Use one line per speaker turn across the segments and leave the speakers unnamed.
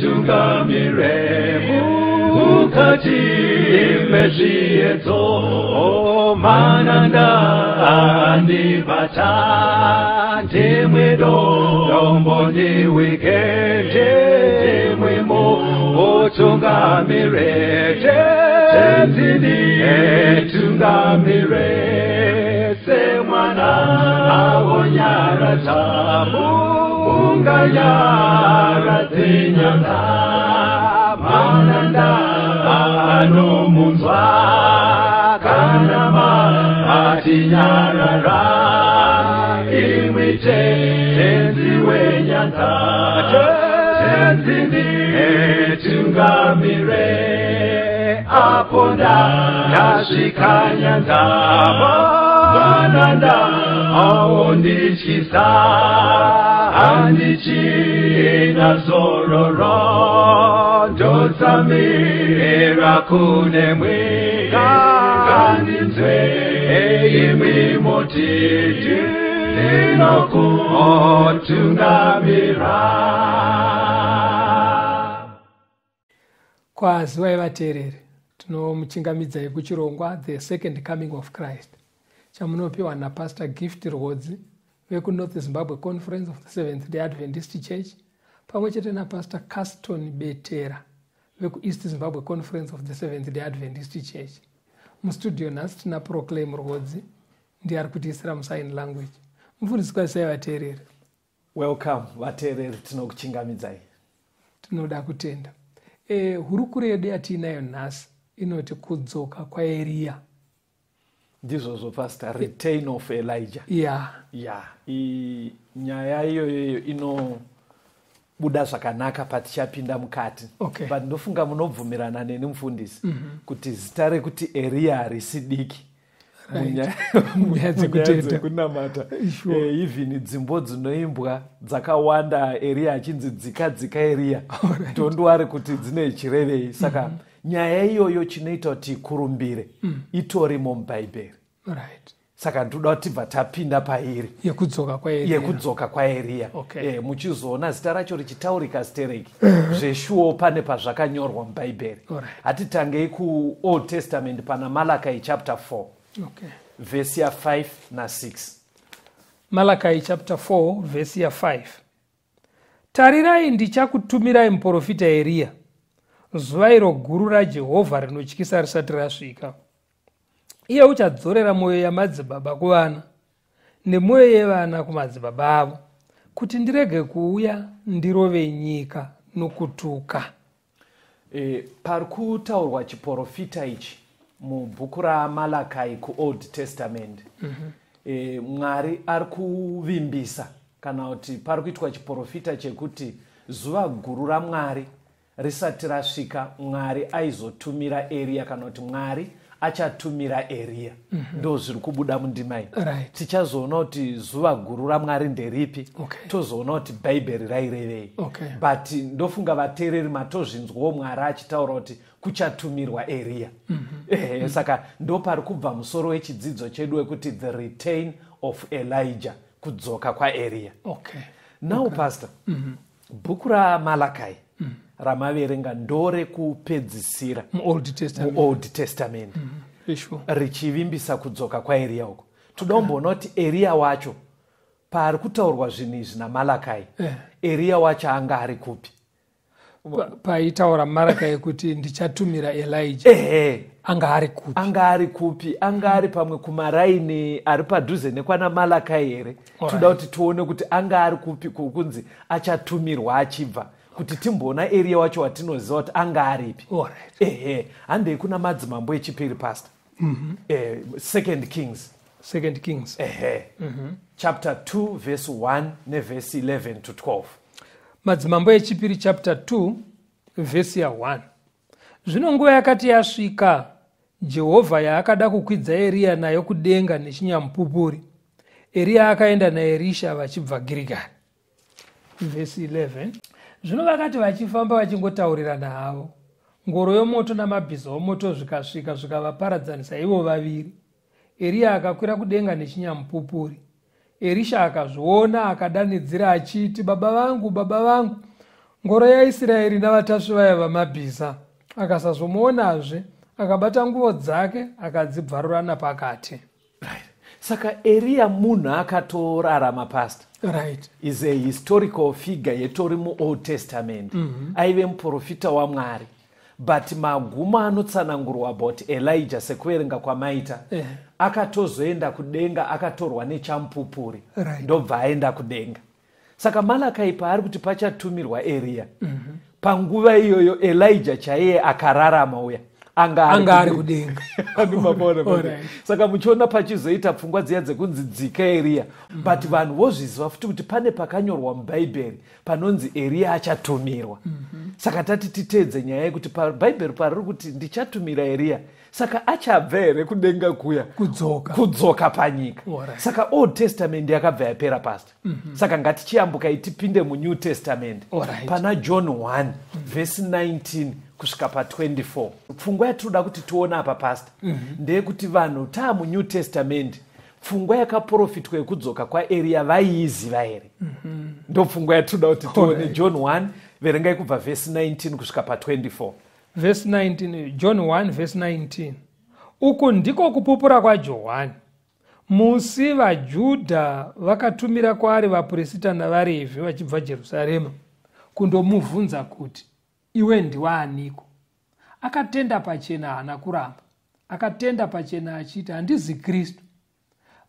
Tungamire mukati mezviedzo mananda andibata ndimwedo domboni wikende ndimwemo otungamire tenzini tungamire semwana awonyara tamu unganyara tinyanga mananda anomunzwa kanama atinyarara imwite tenzi wenyanza tenzini tungamire aponda yasvika nyanza mananda aondichisa andichina zororo ndotsamira kune mwika kandinzwe imwi motiti ndinokutungamira.
Kwaziwai vateereri, tinomuchingamidzai kuchirongwa The Second Coming of Christ chamunopiwa naPastor Gift Rhodzi vekuNorth Zimbabwe Conference of the Seventh-day Adventist Church pamwe chete naPastor Caston Betera vekuEast Zimbabwe Conference of the Seventh-day Adventist Church. Mustudio nhasi tina Proclaim Rhodzi ndiye ari kutiisira musign language. Mufundisi kwazisai vateereri.
Welcome vateereri, tinokuchingamidzai.
Tinoda kutenda. Hurukuro yedu yatiinayo nhasi inoti kudzoka kwaEria.
Ndizvozvo pastor, return of Elijah. Nyaya iyoyo inobuda zvakanaka patichapinda mukati.
Okay.
But ndofunga munobvumirana neni mufundisi kuti zita rekuti Eria harisi diki. Munyaya dzekunamata. Even dzimbo dzinoimbwa dzakawanda Eria achinzi dzika Eria. Ndondwari kuti dzine chirevei. Saka nyaya iyoyo chinoita kuti kurumbire itorimo mubhaibheri. Saka ndoda kuti tibva tapinda pairi yekudzoka kwaEria. Muchizoona zita racho richitaurika zitereki zveshuwo pane pazvakanyorwa mubhaibheri. Hatitangei kuOld Testament pana Malachi chapter 4 verse ya 5 na 6.
Malachi chapter 4 verse ya 5. Tarirai ndichakutumirai muprofita Eria, zuva iro guru raJehovha rinotyisa risati rasvika. Iye uchadzorera mwoyo yamadzibaba kuvana nemwoyo yevana kumadzibaba avo, kuti ndirege kuuya ndirove nyika nokutuka.
Pari kutaurwa chiprofita ichi mubhuku raMalachi kuOld Testament. Mwari ari kuvimbisa kana kuti pari kuitwa chiprofita chekuti zuva guru raMwari risati rasvika Mwari aizotumira Eria kana kuti Mwari achatumira Eria. Ndo zviri kubuda mundimai. Tichazoona kuti zuva guru raMwari nderipi, tozoona kuti bhaibheri rairevei. But ndofunga vateereri matozvinzwawo Mwari achitaura kuti kuchatumirwa Eria. Saka ndo pari kubva musoro wechidzidzo chedu wekuti the return of Elijah, kudzoka kwaEria. Now pastor, bhuku raMalachi ramaverenga ndore kupedzisira muOld Testament richivimbisa kudzoka kwaEria uko. Todomboona kuti Eria wacho pari kutaurwa zvinhu izvi naMalachi, Eria wacho anga ari kupi?
Paitaura Malachi kuti ndichatumira Elijah, anga ari kupi? Anga ari pamwe kumaraini ari padhuze nekwana Malachi here? Toda kuti tuone kuti anga ari kupi kunzi achatumirwa achibva, kuti timboona Eria wacho watinoziva kuti anga aripi. Handei kuna madzimambo echipiri pastor. Second Kings chapter 2 verse 1 neverse 11 to 12. Madzimambo echipiri chapter 2 verse ya 1. Zvino nguva yakati yasvika, Jehovha yaakada kukwidza Eria nayo kudenga nechinyamupupuri, Eria akaenda naErisha vachibva Girigari. Verse 11. Zvino vakati vachifamba vachingotaurirana havo, ngoro yomoto namabhiza omoto zvikasvika zvikavaparadzanisa ivo vaviri. Eria akakwira kudenga nechinyamupupuri. Erisha akazviona akadanidzira achiti, baba vangu, ngoro yaIsraeri navatasvi vaya vamabhiza. Akasazomuonazve, akabata nguo dzake akadzibvarura napakati.
Right. Saka Eria munhu akatorarama pastor.
Right.
Is a historical figure yetori muOld Testament. Aive muprofita waMwari. But maguma anotsanangurwa about Elijah sekuverenga kwamaita. Akatozoenda kudenga, akatorwa nechamupupuri.
Right.
Ndobva aenda kudenga. Saka Malakai paari kuti pachatumirwa Eria. Panguva iyoyo Elijah chaiye akararama uya.
Anga ari kudenga.
Saka muchiona pachizoita pfungwa dziya dzekunzi dzika Eria. But vanhu vozviziva futi kuti pane pakanyorwa muBhaibheri panonzi Eria achatumirwa. Saka tati titeedze nyaya yekuti paBhaibheri pariri kuti ndichatumira Eria. Saka achabva here kudenga kuya kudzoka panyika. Saka Old Testament yakabva yapera pastor. Saka ngatichiyambuka tipinde muNew Testament. Pana John 1 verse 19 kusvika pa24. Pfungwa yatinoda kuti tione apa pastor ndeyekuti vanhu muNew Testament pfungwa yakaprofitwa yekudzoka kwaEria vaiiziva here. Ndo pfungwa yatinoda kuti tione. John 1 verengai kubva verse 19 kusvika pa24.
Verse 19, John 1 verse 19. Uku ndiko kupupura kwaJohani. Musi vaJudha vakatumira kwaari vaprista navaRevhi vachibva Jerusarema kundomubvunza kuti, iwe ndiwaaniko? Akatenda pachena haana kuramba. Akatenda pachena achiti, handizi Kristu.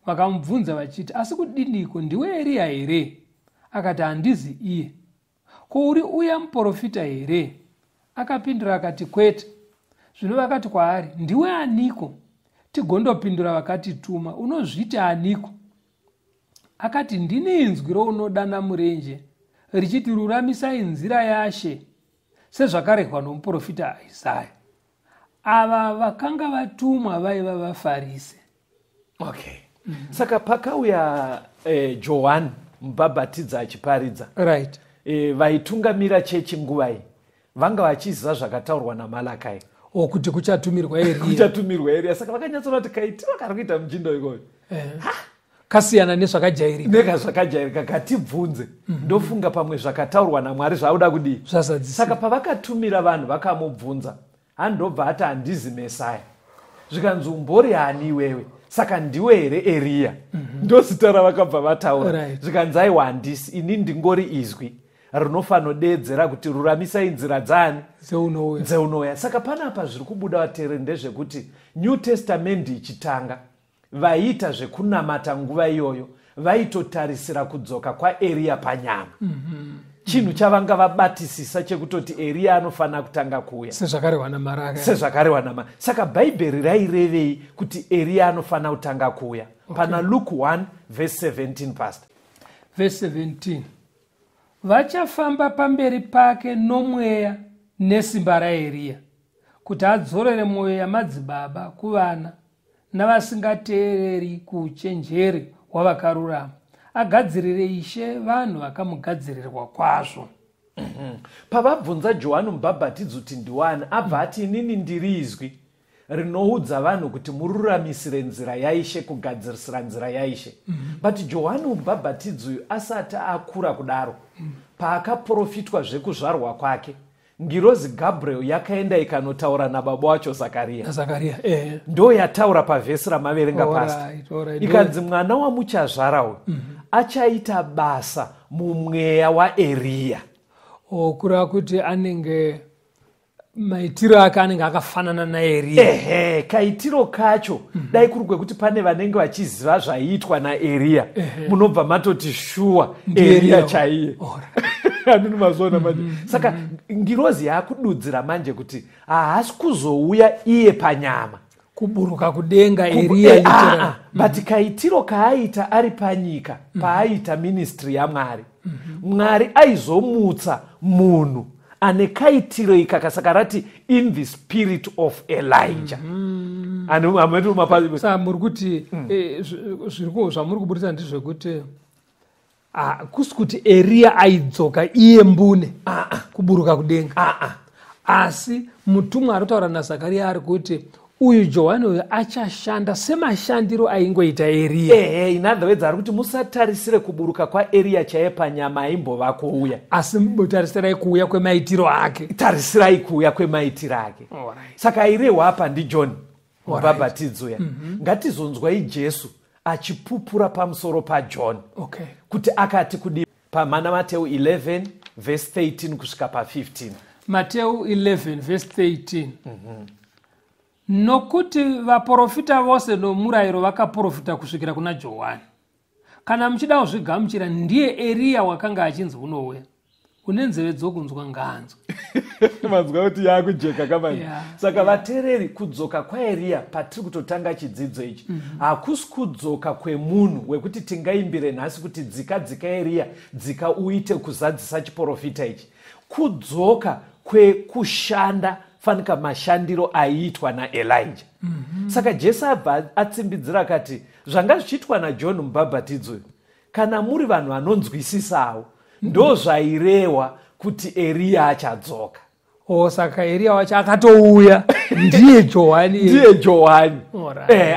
Vakamubvunza vachiti, asi kudiniko, ndiwe Eria here? Akati, handizi iye. Ko uri uya muprofita here? Akapindura akati, kwete. Zvino vakati kwaari, ndiwe aniko? Tigondopindura vakatituma, unozviti aniko? Akati, ndine inzwi rounodana murenje richiti, ruramisai nzira yaShe, sezvakaregwa nomuprofita Isaya. Ava vakanga vatumwa vaiva vaFarisi.
Okay. Saka pakauya Johani mubhabhatidza achiparidza.
Right.
Vaitungamira chechi nguva iyi vanga vachiziva zvakataurwa naMalakai.
Kuti kuchatumirwa Eria.
Kuchatumirwa Eria. Saka vakanyatsona kuti kaitiro kari kuita muchindo ikoyo.
Kasiyana nezvakajairika.
Nekazvakajairika katibvunze. Ndofunga pamwe zvakataurwa naMwari zvauda kudii. Saka pavakatumira vanhu vakamubvunza, handobva ati handizi Mesaya. Zvikanzi umbori hani iwewe? Saka ndiwe here Eria? Ndozita ravakabva vataura. Zvikanzi aiwa handisi, ini ndingori izwi rinofanodedzera kuti ruramisai nzira dzani dzeunouya. Saka panapa zviri kubuda vateereri ndezvekuti New Testament ichitanga vaiita zvekunamata nguva iyoyo vaitotarisira kudzoka kwaEria panyama. Chinhu chavanga vabatisisa chekutoti Eria anofana kutanga kuuya
sezvakarehwa naMaraka.
Saka Bhaibheri rairevei kuti Eria anofana kutanga kuuya. Pana Luke 1 verse 17 pastor.
Verse 17. Vachafamba pamberi pake nomweya nesimba raEria kuti adzorere mwoyo yamadzibaba kuvana navasingateereri kuuchenjeri hwavakarurama, agadzirire Ishe vanhu vakamugadzirirwa kwazvo.
Pavabvunza Johani mubhabhatidzi kuti ndiwani, abva ati inini ndiri izwi rinoudza vanhu kuti mururamisire nzira yaIshe, kugadzirisira nzira yaIshe. But Johani mubhabhatidzi uyu asati akura kudaro, paakaprofitwa zvekuzvarwa kwake, ngirozi Gabriel yakaenda ikanotaura nababa wacho Zakaria. Ndo yataura pavhesi ramaverenga pasi. Ikanzi mwana wamuchazvara uyu achaita basa mumweya waEria.
Kureva kuti anenge maitiro ake anenge akafanana naEria.
Kaitiro kacho dai kuri kwekuti pane vanenge vachiziva zvaiitwa naEria, munobva matoti shuwa Eria chaiye. Handini mazona manje. Saka ngirozi yakududzira manje kuti haasi kuzouya iye panyama
kuburuka kudenga Eria literally.
But kaitiro kaaita ari panyika paaita ministry yaMwari, Mwari aizomutsa munhu ane kaitiro ika. Saka rati in the spirit of Elijah.
Saka muri kuti zvamuri kuburitsa ndizvekuti kusi kuti Eria aidzoka iye mbune kuburuka kudenga. Asi mutumwa aritaura naZakaria ari kuti uyu Johani uyu achashanda semashandiro aingoita Eria.
In other words, ari kuti musatarisire kuburuka kwaEria chaiye panyama aimbova kuuya,
asi mutarisirai kuuya kwemaitiro ake.
Tarisirai kuuya kwemaitiro ake. Saka airehwa apa ndiJohn mubhabhatidzi uya. Ngatizonzwai Jesu achipupura pamusoro paJohn. Kuti akati kudi pamana Mateu 11 verse 13 kusvika pa15.
Mateu 11 verse 13. Nokuti vaprofita vose nomurayiro vakaprofita kusvikira kuna Johani. Kana muchida kuzvigamuchira, ndiye Eria wakanga achinzi unouya. Une nzeve dzokunzwa ngaanzwe.
Manzwa kuti yakujeka kamani. Saka vatereri, kudzoka kwaEria patiri kutotanga chidzidzo ichi, hakusi kudzoka kwemunhu wekuti tingaimbire nhasi kuti dzika Eria, dzika uite kuzadzisa chiprofita ichi. Kudzoka kwekushanda fanika mashandiro aiitwa naElijah. Saka Jesu abva atsimbidzira akati zvanga zvichiitwa naJohn mubhabhatidzi, kana muri vanhu vanonzwisisawo, ndo zvairehwa kuti Eria achadzoka.
Saka Eria wacho akatouya. Ndiye Johani.
Ndiye Johani.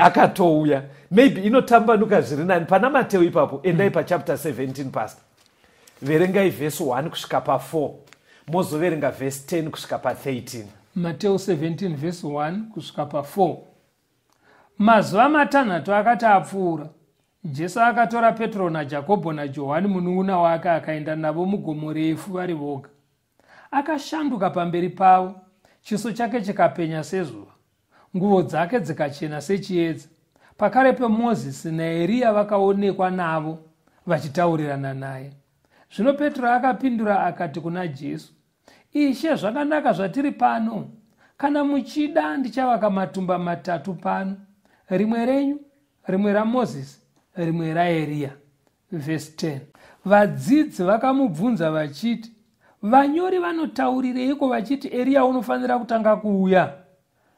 Akatouya. Maybe inotambanuka zviri nani pana Mateu ipapo. Endai pachapter 17 pastor. Verengai verse 1 kusvika pa4. Mozoverenga verse 10 kusvika pa13.
Mateu 17 verse 1 kusvika pa4. Mazuva matanhatu akati apfuura, Jesu akatora Petro naJakobho naJohani munun'una wake akaenda navo mugomo refu vari voga. Akashanduka pamberi pavo, chiso chake chikapenya sezuva, nguo dzake dzikachena sechiedza. Pakarepo Mozisi naEria vakaonekwa navo vachitaurirana naye. Zvino Petro akapindura akati kuna Jesu, Ishe, zvakanaka zvatiri pano. Kana muchida ndichavaka matumba 3 pano, rimwe renyu, rimwe raMozisi, rimwe raEria. Verse 10. Vadzidzi vakamubvunza vachiti, vanyori vanotaurireiko vachiti Eria unofanira kutanga kuuya?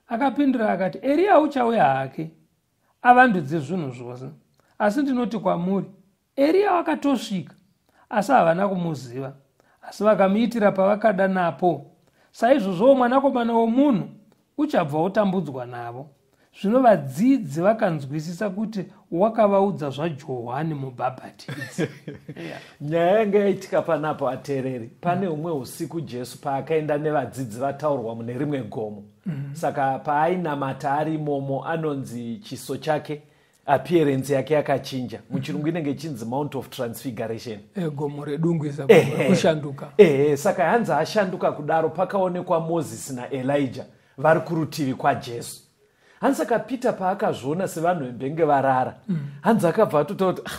Akapindura akati, Eria uchauya hake avandudze zvinhu zvose. Asi ndinoti kwamuri, Eria wakatosvika, asi havana kumuziva, asi vakamuitira pavakada napo. Saizvozvo mwanakomana womunhu uchabva utambudzwa navo. Zvino vadzidzi vakanzwisisa kuti wakavaudza zvaJohani mubhabhatidzi.
Nyaya yanga yaitika panapo atereri. Pane umwe usiku Jesu paakaenda nevadzidzi vataurwa mune rimwe gomo. Saka paainamata ari imomo, anonzi chiso chake, appearance yake yakachinja. Muchirungu inenge chinzi Mount of Transfiguration.
Gomo redungwisa kushanduka.
Saka hanzi ashanduka kudaro, pakaonekwa Mozisi naElijah vari kurutivi kwaJesu. Hanzi akapita paakazviona sevanhu vembenge varara. Hanzi akabva atotaura kuti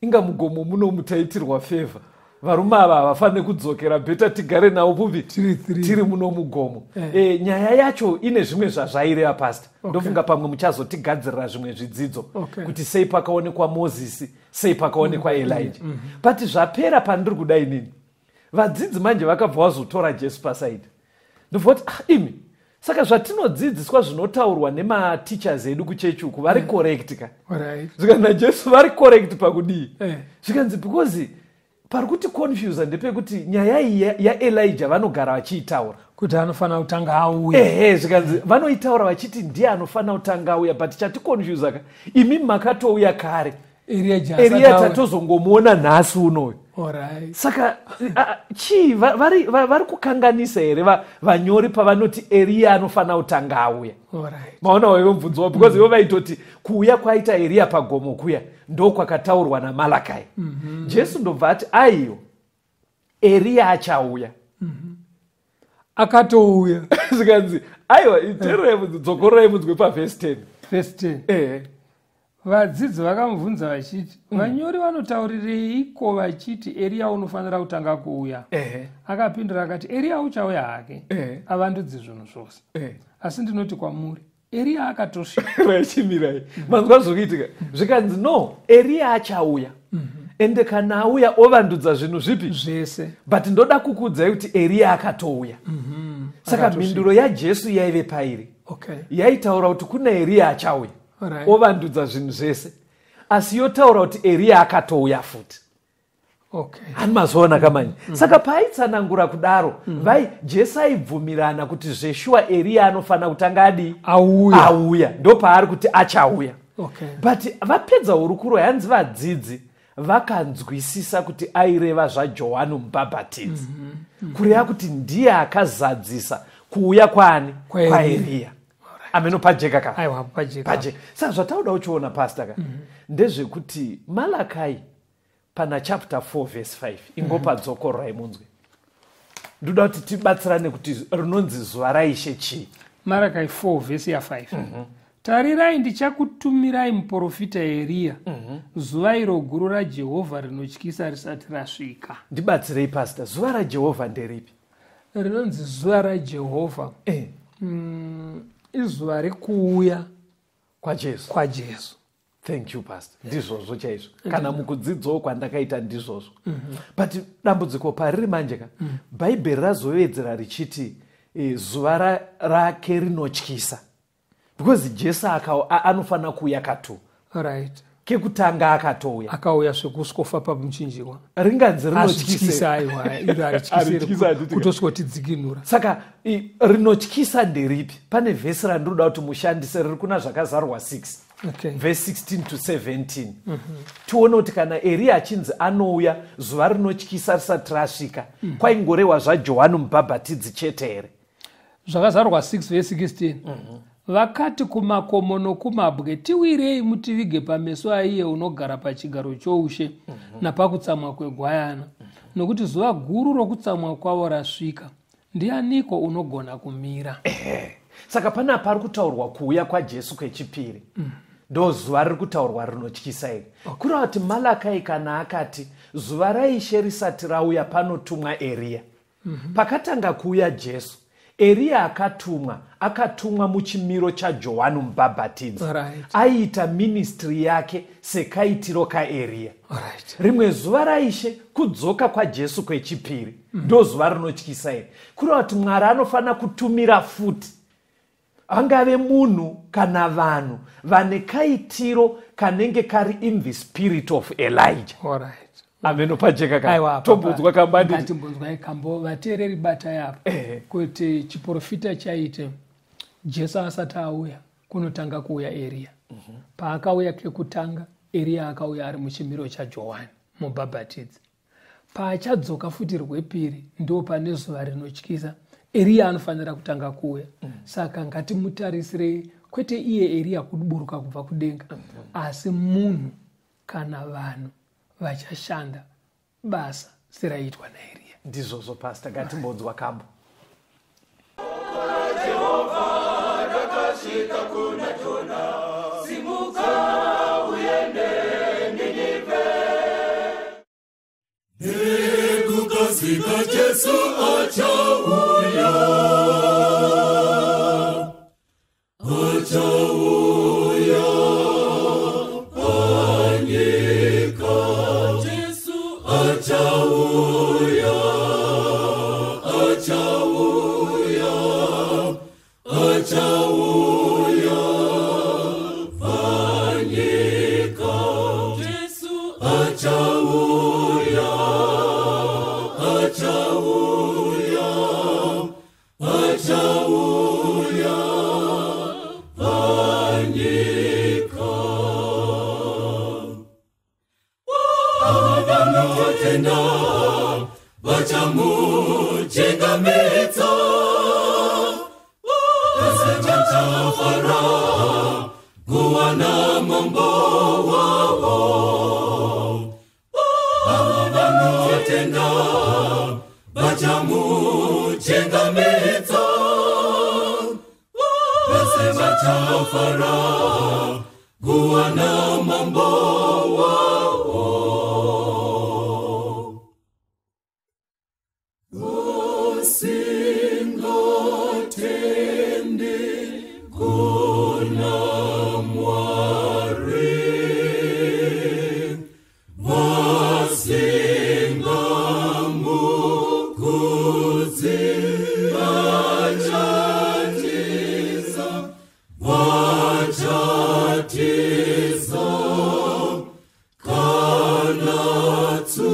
inga mugomo muno mutaitirwa favor. Varume ava havafaniri kudzokera, bheta tigare navo pupi tiri muno mugomo. Nyaya yacho ine zvimwe zvazvaireva pastor. Ndofunga pamwe muchazotigadzirira zvimwe zvidzidzo kuti sei pakaonekwa Mozisi, sei pakaonekwa Elijah. But zvapera pandiri kuda inini, vadzidzi manje vakabva vazotora Jesu pasaidi. Ndobva kuti imi, saka zvatinodzidziswa zvinotaurwa nematichers edu kuchechi uku vari correct ka? Zvikanzi Jesu vari correct pakudii? Zvikanzi because pari kuti confuse ndepekuti nyaya iyi yaElijah vanogara vachiitaura
kuti anofanira kutanga auya.
Zvikanzi vanoitaura vachiti ndiye anofanira kutanga auya, but chati confuse ka, imi makatouya kare. Eria tatozongomuona nhasi unoyu. Saka chii vari kukanganisa here vanyori pavanoti Eria anofanira kutanga auya? Maona waivo mubvunzo, because ivo vaitoti kuuya kwaita Eria pagomo kuya ndo kwakataurwa naMalakai. Jesu ndobva ati aiyo Eria achauya.
Akatouya.
Zvikanzi aiwa itererai dzokorerai munzwe paverse 10.
Verse 10. Vadzidzi vakamubvunza vachiti, vanyori vanotaurireiko vachiti Eria unofanira kutanga kuuya? Akapindura akati, Eria uchauya hake avandudze zvinhu zvose. Asi ndinoti kwamuri, Eria akatosvika.
Rachimirai. Manzwa zvokuitika. Zvikanzi no, Eria achauya. Ende kana auya ovandudza zvinhu zvipi?
Zvese.
But ndoda kukuudzai kuti Eria akatouya. Saka mhinduro yaJesu yaive pairi. Yaitaura kuti kuna Eria achauya. Ovandudza zvinhu zvese. Asi yotaura kuti Eria akatouya futi. hani mazoona kamanye. Saka paaitsanangura kudaro Jesu aibvumirana kuti zveshuwa Eria anofanira kutanga adi auya, ndo paari kuti achauya. But vapedza urukuro hanzi vadzidzi vakanzwisisa kuti aireva zvaJohani Mubhabhatidzi, kureva kuti ndiye akazadzisa kuuya kwani kwaEria. Ameno pajeka ka.
Aiwa pajeka.
Saka zvatauda uchiona pastor ka ndezvekuti Malakai pana chapter 4 verse 5 ingopa dzoko raimunzwe. Ndoda kuti tibatsirane kuti rinonzi zuva raIshe chii.
Malakai 4 verse ya 5. Tarirai ndichakutumirai muprofita Eria, zuva iro guru raJehovha rinotyisa risati rasvika.
Ndibatsirei pastor, zuva raJehovha nderipi?
Rinonzi zuva raJehovha. Izuva rekuuya kwaJesu.
Thank you pastor. Ndizvozvo chaizvo. Kana mukudzidzawo kwandakaita ndizvozvo. But dambudziko pariri manje ka Bhaibheri razovedzera richiti zuva rake rinotyisa. Because Jesu anofanira kuuya katu.
Right.
Kekutanga akauya
zvekuskofa pamuchinjikwa.
Ringanzi rinotyisa.
Aiwa, iro arityisa kutosvikotidzikinura.
Saka rinotyisa nderipi? Pane vhesi randinoda kuti mushandise riri kuna zvakazarwa 6. Verse 16 to 17. Tione kuti kana Eria achinzi anouya zuva rinotyisa risati rasvika, kwaingorehwa zvaJohani Mubhabhatidzi chete here?
Zvakazarwa 6 verse 16. Vakati kumakomo nokumabwe, tiwirei mutivige pameso aiye unogara pachigaro choushe napakutsamwa kwegwayana, nokuti zuva guru rokutsamwa kwavo rasvika. Ndianiko unogona kumira?
Saka pana pari kutaurwa kuuya kwaJesu kwechipiri. Ndo zuva riri kutaurwa rinotyisa here. Kureva kuti Malakai kana akati zuva raIshe risati rauya panotumwa Eria. Pakatanga kuuya Jesu, Eria akatumwa muchimiro chaJohani Mubhabhatidzi. Aiita ministry yake sekaitiro kaEria. Rimwe zuva raIshe kudzoka kwaJesu kwechipiri. Ndo zuva rinotyisa here. Kureva kuti Mwari anofanira kutumira futi angave munhu kana vanhu vane kaitiro kanenge kari in the spirit of Elijah. Ameno pajeka ka. Tombunzwa kambandi.
Ngatimbunzwa kambo vateereri batai apo. Kuti chiprofita chaite Jesu asati auya kunotanga kuuya Eria. Paakauya kekutanga Eria akauya ari muchimiro chaJohani Mubhabhatidzi. Paachadzoka futi rwepiri ndo pane zuva rinotyisa. Eria anofanira kutanga kuuya. Saka ngatimutarisirei kwete iye Eria kuburuka kubva kudenga, asi munhu kana vanhu vachashanda basa siraitwa naEria.
Ndizvozvo pastor, ngatimbonzwa kambo.
Nekukasika Jesu achauya, panyika. Jesu achauya, panyika. Jesu achauya, panyika. Vanotenda vachamuchingamidza, vasachafara kuwana mambo wavo. Vanotenda vachamuchingamidza, vasachafara kuwana mambo wavo. Usingotendi kuna Mwari, vasingamukudzi vachatiza, kana tsu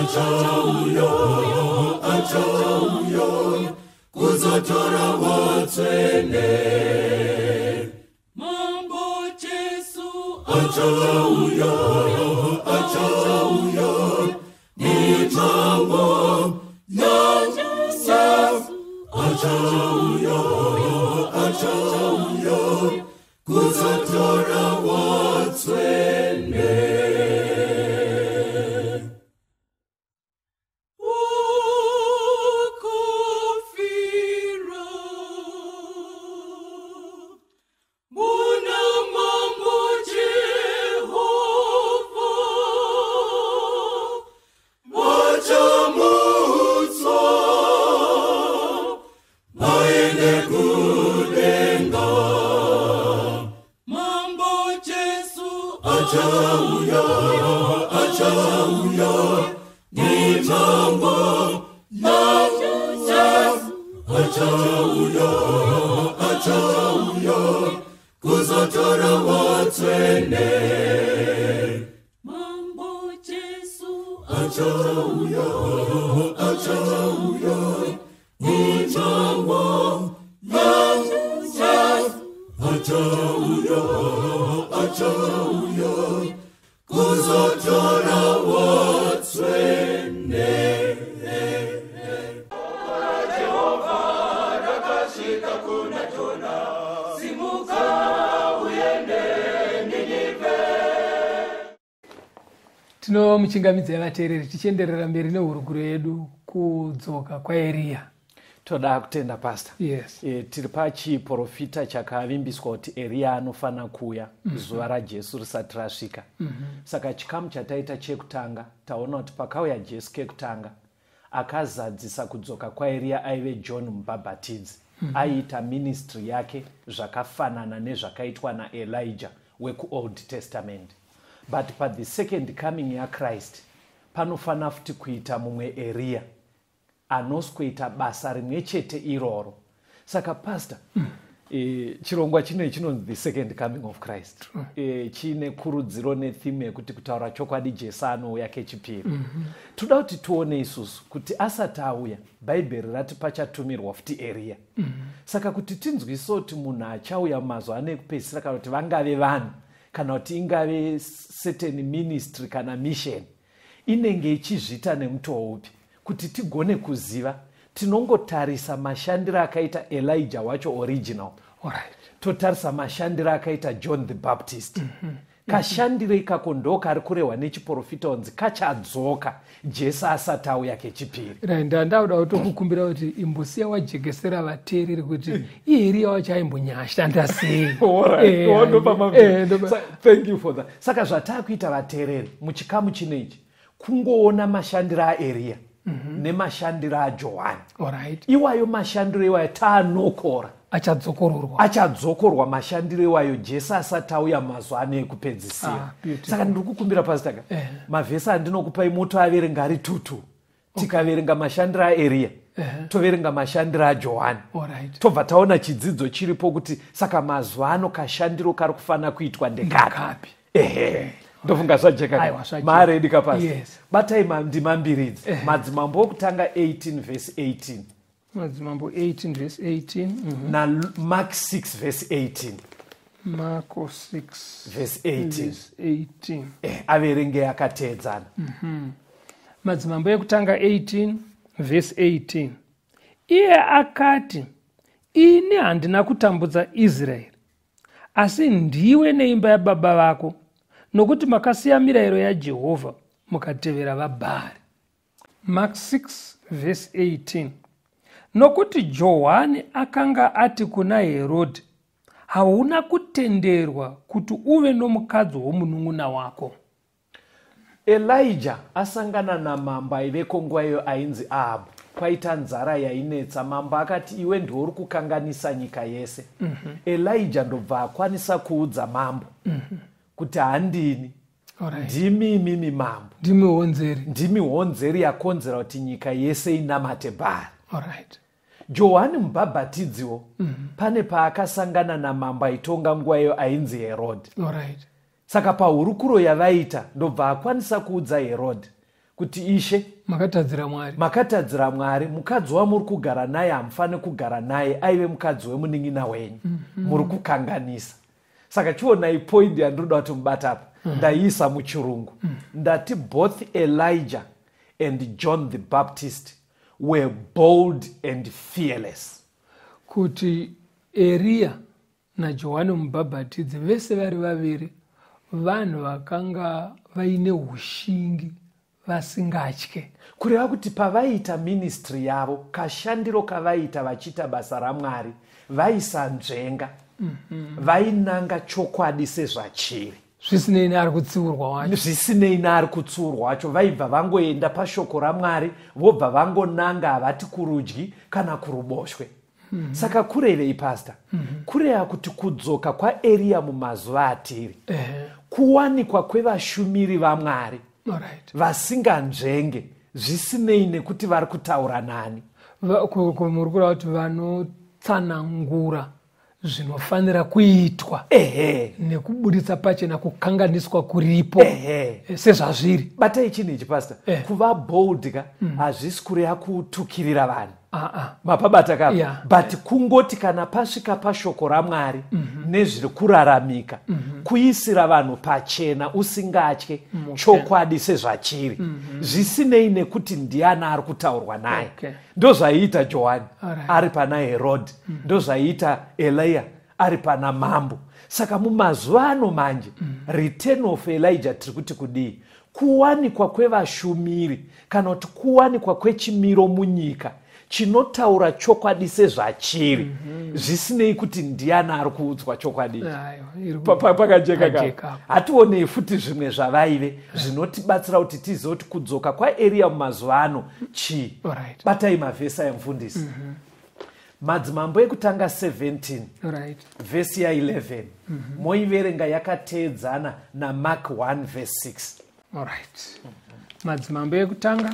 achauya kuzotora vatsvene. Mambo Jesu achauya mitambo yaJesu achauya kuzotora vatsvene. Achauya kuzotora vatsvene. Mambo Jesu achauya mitambo yaJesu achauya kuzotora vatsvene.
Tinomuchingamidza vateereri tichienderera mberi nehurukuro yedu kudzoka kwaEriya.
Toda kutenda pastor.
Yes.
Tiri pachiprofita chakavimbiswa kuti Eriya anofana kuuya zuva raJesu risati rasvika. Saka chikamu chataita chekutanga taona kuti pakauya Jesu kekutanga akazadzisa kudzoka kwaEriya aive John mubhabhatidzi. Aiita ministry yake zvakafanana nezvakaitwa naElijah wekuOld Testament. But pa the second coming yaChrist panofana futi kuita mumwe Eriya anoskuita basa rimwe chete iroro. Saka pastor, chirongwa chino chinonzi the second coming of Christ. Chine kurudziro netheme yekuti kutaura chokwadi Jesu anouya kechipiri. Toda kuti tuone isusu kuti asati auya Bhaibheri ratipa chatumirwa futi Eriya. Saka kuti tinzwise kuti munhu achauya mumazuva ano ekupedzisira kana kuti vangave vanhu kana kuti ingave certain ministry kana mission inenge ichizviita nemutoo upi kuti tigone kuziva. Tinongotarisa mashandiro akaita Elijah wacho original.
Alright.
Totarisa mashandiro akaita John the Baptist. Kashandiro ikako ndo kari kurehwa nechiprofita unzi kachadzoka Jesu asati auya kechipiri.
Ndauda kutokukumbira kuti imbosiya wajekesera vateereri kuti Eriya wacho aimbonyashanda sei.
Thank you for that. Saka zvatakuita vateereri muchikamu chinechi kungoona mashandiro aEriya nemashandiro aJohani.
Alright.
Iwayo mashandiro iwayo taanokora achadzokorwa mashandiro iwayo Jesu asati auya mazuva ano ekupedzisira. Saka ndiri kukumbira pastor mavhesi andinokupai motoaverenga ari 2 tikaverenga mashandiro aEriya toverenga mashandiro aJohani. Tobva taona chidzidzo chiripo kuti saka mazuva ano kashandiro kari kufanira kuitwa ndekapi. Ndofunga zvajeka maredi kapasi.
Yes.
Batai ndima mbiridzi. Madzimambo okutanga 18 verse 18.
Madzimambo 18 verse 18.
Na Mark 6 verse 18.
Marko 6
verse 18. Averenge akateedzana.
Madzimambo ekutanga 18 verse 18. Iye akati, ini handina kutambudza Israeri, asi ndiwe neimba yababa vako, nokuti makasiya mirayiro yaJehovha mukatevera vaBhaari. Mark 6 verse 18. Nokuti Johani akanga ati kuna Herodhi, hauna kutenderwa kuti uve nomukadzi womunun'una wako.
Elijah asangana namambo aiveko nguva iyo ainzi Ahabu. Kwaita nzara yainetsa. Mambo akati iwe ndiwe uri kukanganisa nyika yese. Elijah ndobva akwanisa kuudza mambo kuti handini, ndimi mambo, ndimi honzeri yakonzera kuti nyika yese inamate Bhaari. Johani mubhabhatidziwo pane paakasangana namambo aitonga nguva iyo ainzi Herodhi. Saka pahurukuro yavaita ndobva akwanisa kuudza Herodhi kuti ishe
makatadzira
Mwari, mukadzi wamuri kugara naye hamufane kugara naye aive mukadzi wemunin'ina wenyu. Muri kukanganisa. Saka chionai point yandinoda kuti mubata apa. Ndaiisa muchirungu. Ndati both Elijah and John the Baptist were bold and fearless.
Kuti Elia na Johani mubhabhatidzi vese vari vaviri vanhu vakanga vaine ushingi vasingatye.
Kureva kuti pavaita ministry yavo, kashandiro kavaita vachiita basa raMwari, vaisanzvenga, vainanga chokwadi sezvachiri.
Zvisinei neari kutsiurwa wacho.
Zvisinei neari kutsiurwa wacho. Vaibva vangoenda pashoko raMwari, vobva vangonanga havati kurudyi kana kuruboshwe. Saka kurevei pastor? Kureva kuti kudzoka kwaElia mumazuva atiri, kuwanikwa kwevashumiri vaMwari, vasinganzvenge, zvisinei nekuti vari kutaura nani.
Muri kureva kuti vanotsanangura zvinofanira kuitwa nekubuditsa pachena kukanganiswa kuripo sezvazviri.
Batai chinhu ichi pastor, kuva bold ka hazvisi kureva kutukirira vanhu. Mapabata kapa. But kungoti kana pasvika pashoko raMwari nezviri kuraramika, kuisira vanhu pachena usingatye chokwadi sezvachiri, zvisinei nekuti ndiani ari kutaurwa naye. Ndozvaiita Johani ari pana Herod, ndozvaiita Elia ari pana mambo. Saka mumazuva ano manje, return of Elijah tiri kuti kudii? Kuwanikwa kwevashumiri kana kuti kuwanikwa kwechimiro munyika chinotaura chokwadi sezvachiri, zvisinei kuti ndiani ari kuudzwa chokwadi. Pakajeka ka. Hatiwonei futi zvimwe zvavaive zvinotibatsira kuti tizive kuti kudzoka kwaElia mumazuva ano chii. Batai mavhesi ayamufundisi. Madzimambo ekutanga 17 vhesi ya11 moiverenga yakateedzana naMark 1 verse 6.
Madzimambo ekutanga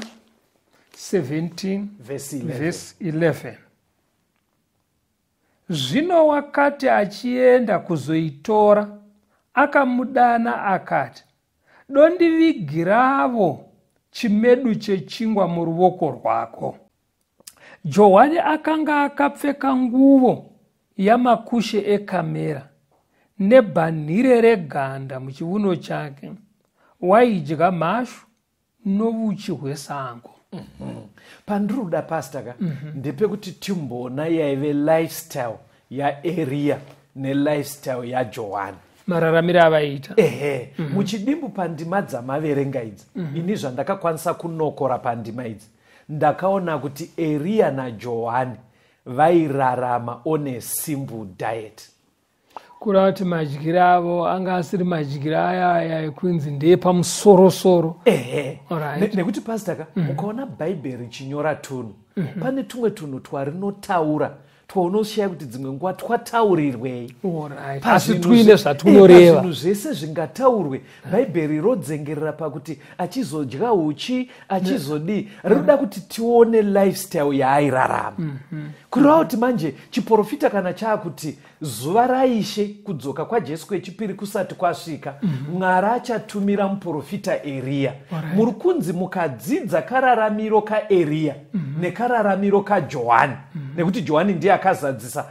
17 verse 11. Zvino wakati achienda kuzoitora, akamudana akati, "Dondivigiravo chimedu chechingwa muruoko rwako." Johani akanga akapfeka nguo yamakushe ekamera nebhanhire reganda muchiuno chake, waidya mhashu novuchi hwesango.
Pandiruda pastor ndepekuti timboona yaive lifestyle yaElia nelifestyle yaJohani,
mararamiro avaita.
Muchidimbu pandima dzamaverenga idzi, ini zvandakakwanisa kunokora pandima idzi, ndakaona kuti Elia naJohani vairarama on a simple diet.
Kureva kuti madyiro avo anga asiri madyiro aya ekunzi ndeepamusoro-soro.
Nekuti pastor ukaona bhaibheri chinyora tunhu, pane tumwe tunhu twarinotaura twaunoshaya kuti dzimwe nguva twataurirwei.
Asi tuine zvatunoreva.
Zvinhu zvese zvingataurwe, bhaibheri rodzengerera pakuti achizodya uchi, achizodii. Rinoda kuti tione lifestyle yaairarama. Kureva kuti manje chiprofita kana chaakuti zuva raishe kudzoka kwaJesu kwechipiri kusati kwasvika, Mwari achatumira muprofita Elia. Muri kunzi mukadzidza kararamiro kaElia nekararamiro kaJohani, nekuti Johani ndiye akazadzisa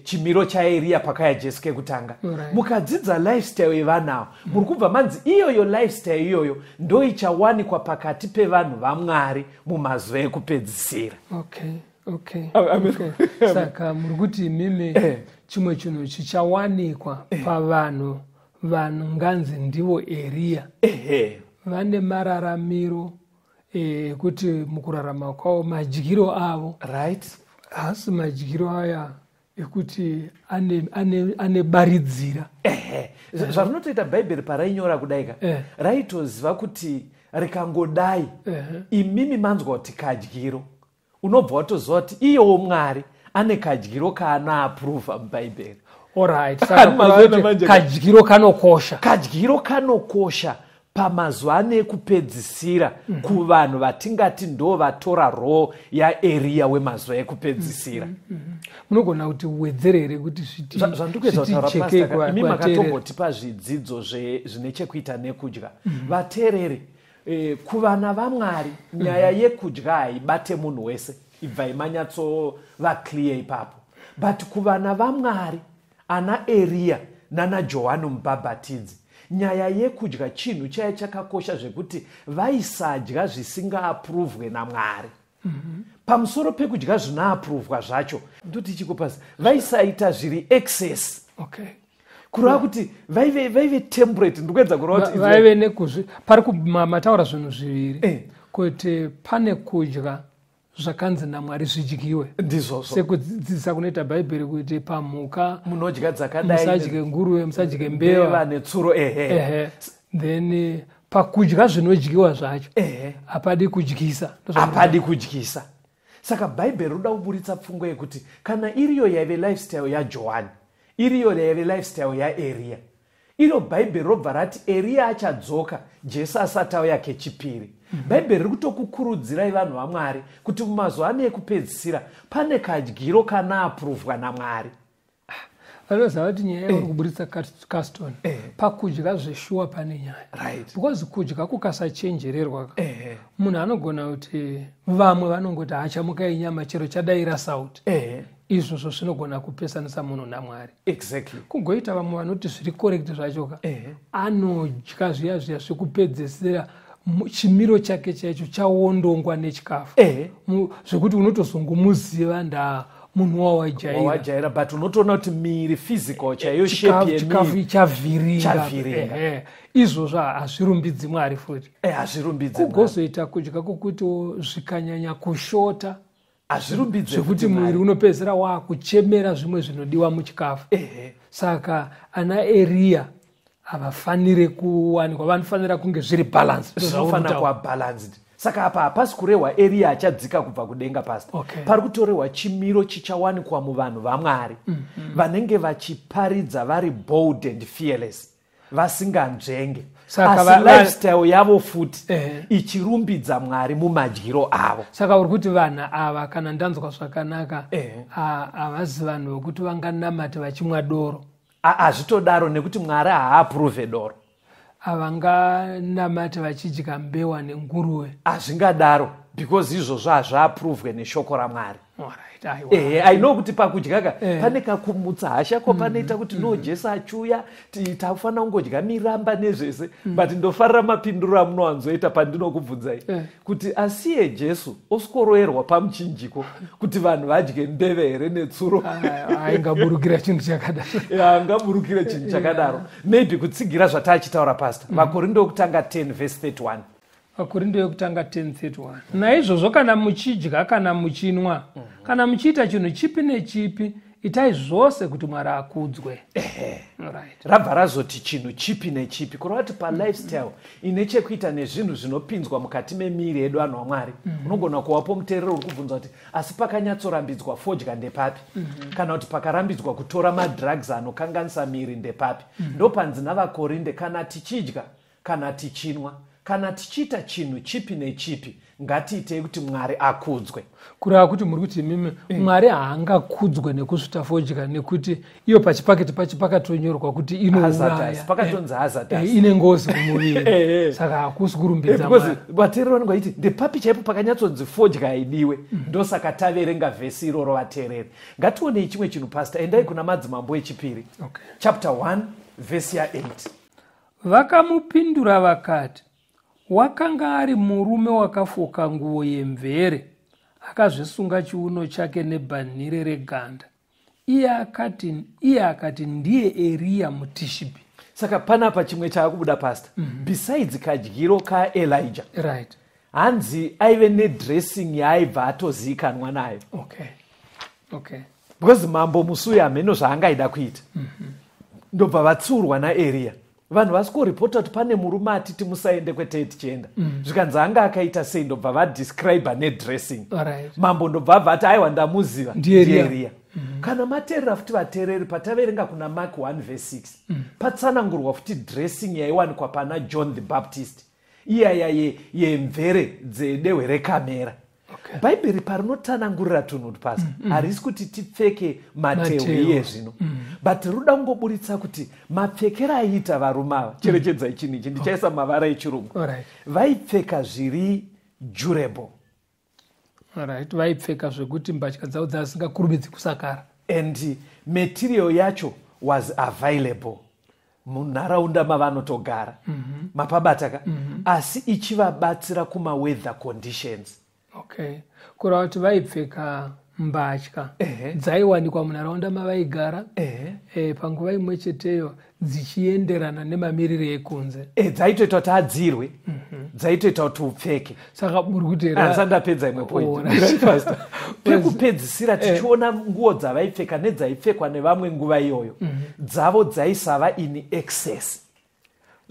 chimiro chaElia pakaya Jesu kekutanga. Mukadzidza lifestyle yevanhu, muri kubva manzi iyoyo lifestyle iyoyo ndo ichawanikwa pakati pevanhu vaMwari mumazuva ekupedzisira.
Saka muri kuti mimi chimwe chinhu chichawanikwa pavanhu nganzi ndivo Elia, vane mararamiro kuti mukurarama kwavo madyiro avo, asi madyiro aya ekuti ane baridzira.
Zvarinotoita bhaibheri parainyora kudaika, raitoziva kuti rikangodai imimi manzwa kuti kadyiro, unobva watoziva kuti iyewo Mwari ane kadyiro kaanoapuruvha mubhaibheri.
Kadyiro kanokosha.
Kadyiro kanokosha pamazuva ano ekupedzisira kuvanhu vatingati ndo vatora role yaElia wemazuva ekupedzisira.
Munogona kuti uwedzerere kuti
imi makatomboti pazvidzidzo zvine chekuita nekudya. Vateereri, kuvana vaMwari nyaya yekudya haibate munhu wese, ibva imanyatsova clear ipapo. But kuvana vaMwari ana Eria nana Johani mubhabhatidzi, nyaya yekudya chinhu chaiye chakakosha zvekuti vaisadya zvisingaapuruvwe naMwari. Pamusoro pekudya zvinoapuruvwa zvacho, ndoti chikopasi, vaisaita zviri excess.
Okay.
Kureva kuti vaive temperate, ndikuedza kureva kuti
vaive nekuzvi pari kumataura zvinhu zviviri kuti pane kudya zvakanzi naMwari zvidyiwe,
ndizvozvo
sekudzidzisa kunoita bhaibheri kuti pamhuka
munodya dzakadai,
musadye nguruve, musadye mbeva
netsuro.
Then pakudya zvinodyiwa zvacho hapadi kudyisa,
hapadi kudyisa. Saka bhaibheri roda kuburitsa pfungwa yekuti kana iriyo yaive lifestyle yaJohani, iriyo yaive lifestyle yaEria, iro bhaibheri robva rati Eria achadzoka Jesu asati auya kechipiri. Bhaibheri riri kutokukurudzirai vanhu vaMwari kuti mumazuva ano ekupedzisira pane kadyiro kana apuruvwa naMwari.
Vanoziva kuti nyaya yauri kuburitsa Caston, pakudya zveshuwa pane nyaya. Because kudya kukasachenjererwa, munhu anogona kuti vamwe vanongoti hachamukai nyama chero chadaira sauti. Izvozvo zvinogona kupesanisa munhu naMwari.
Exactly.
Kugoita vamwe vanoti zviri correct zvachoka, anodya zviya zvekupedzesera chimiro chake chaicho chawondongwa nechikafu, zvekuti unotozongumuziva munhu wawajaira,
but unotoona kuti miri physical chaiyo shape
yemiri chavhiringa. Izvozvo hazvirumbidzi Mwari futi.
Hazvirumbidzi.
Kugozoita kudya kwokuti zvikanyanya kushota,
hazvirumbidzi
zvekuti mwiri unopedzera wakuchemera zvimwe zvinodiwa muchikafu. Saka ana Eria havafanire kuwanikwa, vanofanira kunge zviri balanced,
zvinofanira kuva balanced. Saka apa hapasi kurehwa Eria achadzika kubva kudenga pastor. Pari kutorehwa chimiro chichawanikwa muvanhu vaMwari vanenge vachiparidza vari bold and fearless, vasinganzvenge, asi lifestyle yavo futi ichirumbidza Mwari mumadyiro avo.
Saka uri kuti vanhu ava, kana ndanzwa zvakanaka, havazi vanhu vokuti vanganamate vachimwa doro.
Hazvitodaro nekuti Mwari haapuruvhe doro.
Havanganamate vachidya mbewa nenguruve.
Hazvingadaro, because izvozvo hazvaapuruvwe neshoko raMwari. I know kuti pakudyaka pane kakumutsa hasha ko panoita kuti no Jesu achuya tafanira kungodya miramba nezvese. But ndofarira mapinduro amunowanzoita pandinokubvunzai kuti asiye Jesu oskoroerwa pamuchinjiko kuti vanhu vadye mbeve here netsuro,
aingaburukira chinhu chakadaro.
Angaburukira chinhu chakadaro. Maybe kutsigira zvatachitaura pastor. Vakorinto yokutanga 10 verse 31.
Vakorinto yokutanga 10:31. Naizvozvo kana muchidya kana muchinwa kana muchiita chinhu chipi nechipi, itai zvose kuti Mwari akudzwe.
Rabva razoti chinhu chipi nechipi, kureva kuti palifestyle ine chekuita nezvinhu zvinopinzwa mukati memiri yedu vanhu vaMwari, unogona kuvapo muteerero uri kubvunza kuti asi pakanyatsorambidzwa fodya ndepapi, kana kuti pakarambidzwa kutora madrugs anokanganisa miri ndepapi. Ndopanzi navaKorinde, kana tichidya kana tichinwa kana tichiita chinhu chipi nechipi, ngatiitei kuti Mwari akudzwe.
Kureva kuti muri kuti mimi Mwari haangakudzwe nekuzvita fodya, nekuti iyo pachipaketi pacho pakatonyorwa kuti inouraya,
pakatonzi hazardous,
ine ngozi kumuviri. Saka hakusi kurumbidza Mwari.
Vateereri vanenge vachiti ndepapi chaipo pakanyatsonzi fodya haidiwe. Ndosaka taverenga vhesi iroro vateereri. Ngationei chimwe chinhu pastor, endai kuna madzimambo echipiri, chapter 1 verse ya 8.
Vakamupindura vakati, wakanga ari murume wakafoka nguo yemvere, akazvisunga chiuno chake nebhanhire reganda. Iye akati ndiye Eria muTishibi.
Saka panapa chimwe chaakubuda pastor, besides kadyiro kaElijah, hanzi aive nedressing yaaibva atozivikanwa nayo. Because mambo musuya hameno zvaangaida kuita. Ndobva vatsurwa naEria. Vanhu vasikoripota kuti pane murume atiti musaende kwete tichienda. Zvikanzi anga akaita sei, ndobva vadescribe nedressing. Mambo ndobva abva ati aiwa ndamuziva ndiEria. Kana mateerera futi vateereri pataverenga kuna Mark 1 verse 6, patsanangurwa futi dressing yaiwanikwa pana John the Baptist, iyaya yemvere dzedehwe rekamera. bhaibheri parinotanangurira tunhu pasi harisi kuti tipfeke mateu iye zvino but ruda kungoburitsa kuti mapfekero aiita varume ava cherechedzai chinhu ichi ndichaisa mavara echirungu vaipfeka zviri durable.
Alright, vaipfeka zvekuti mbatya dzavo dzisingakurumidzi kusakara
and material yacho was available munharaunda mavanotogara mapabataka asi ichivabatsira kumaweather conditions.
Okay, kureva kuti vaipfeka mbatya dzaiwanikwa munharaunda mavaigara panguva imwe cheteyo dzichienderana nemamiriro ekunze
dzaitoita kuti adzirwe dzaitoita kuti upfeke.
Saka muri kuti
sandapedza imwe point pekupedzisira tichiona nguo dzavaipfeka nedzaipfekwa nevamwe nguva iyoyo dzavo dzaisava in excess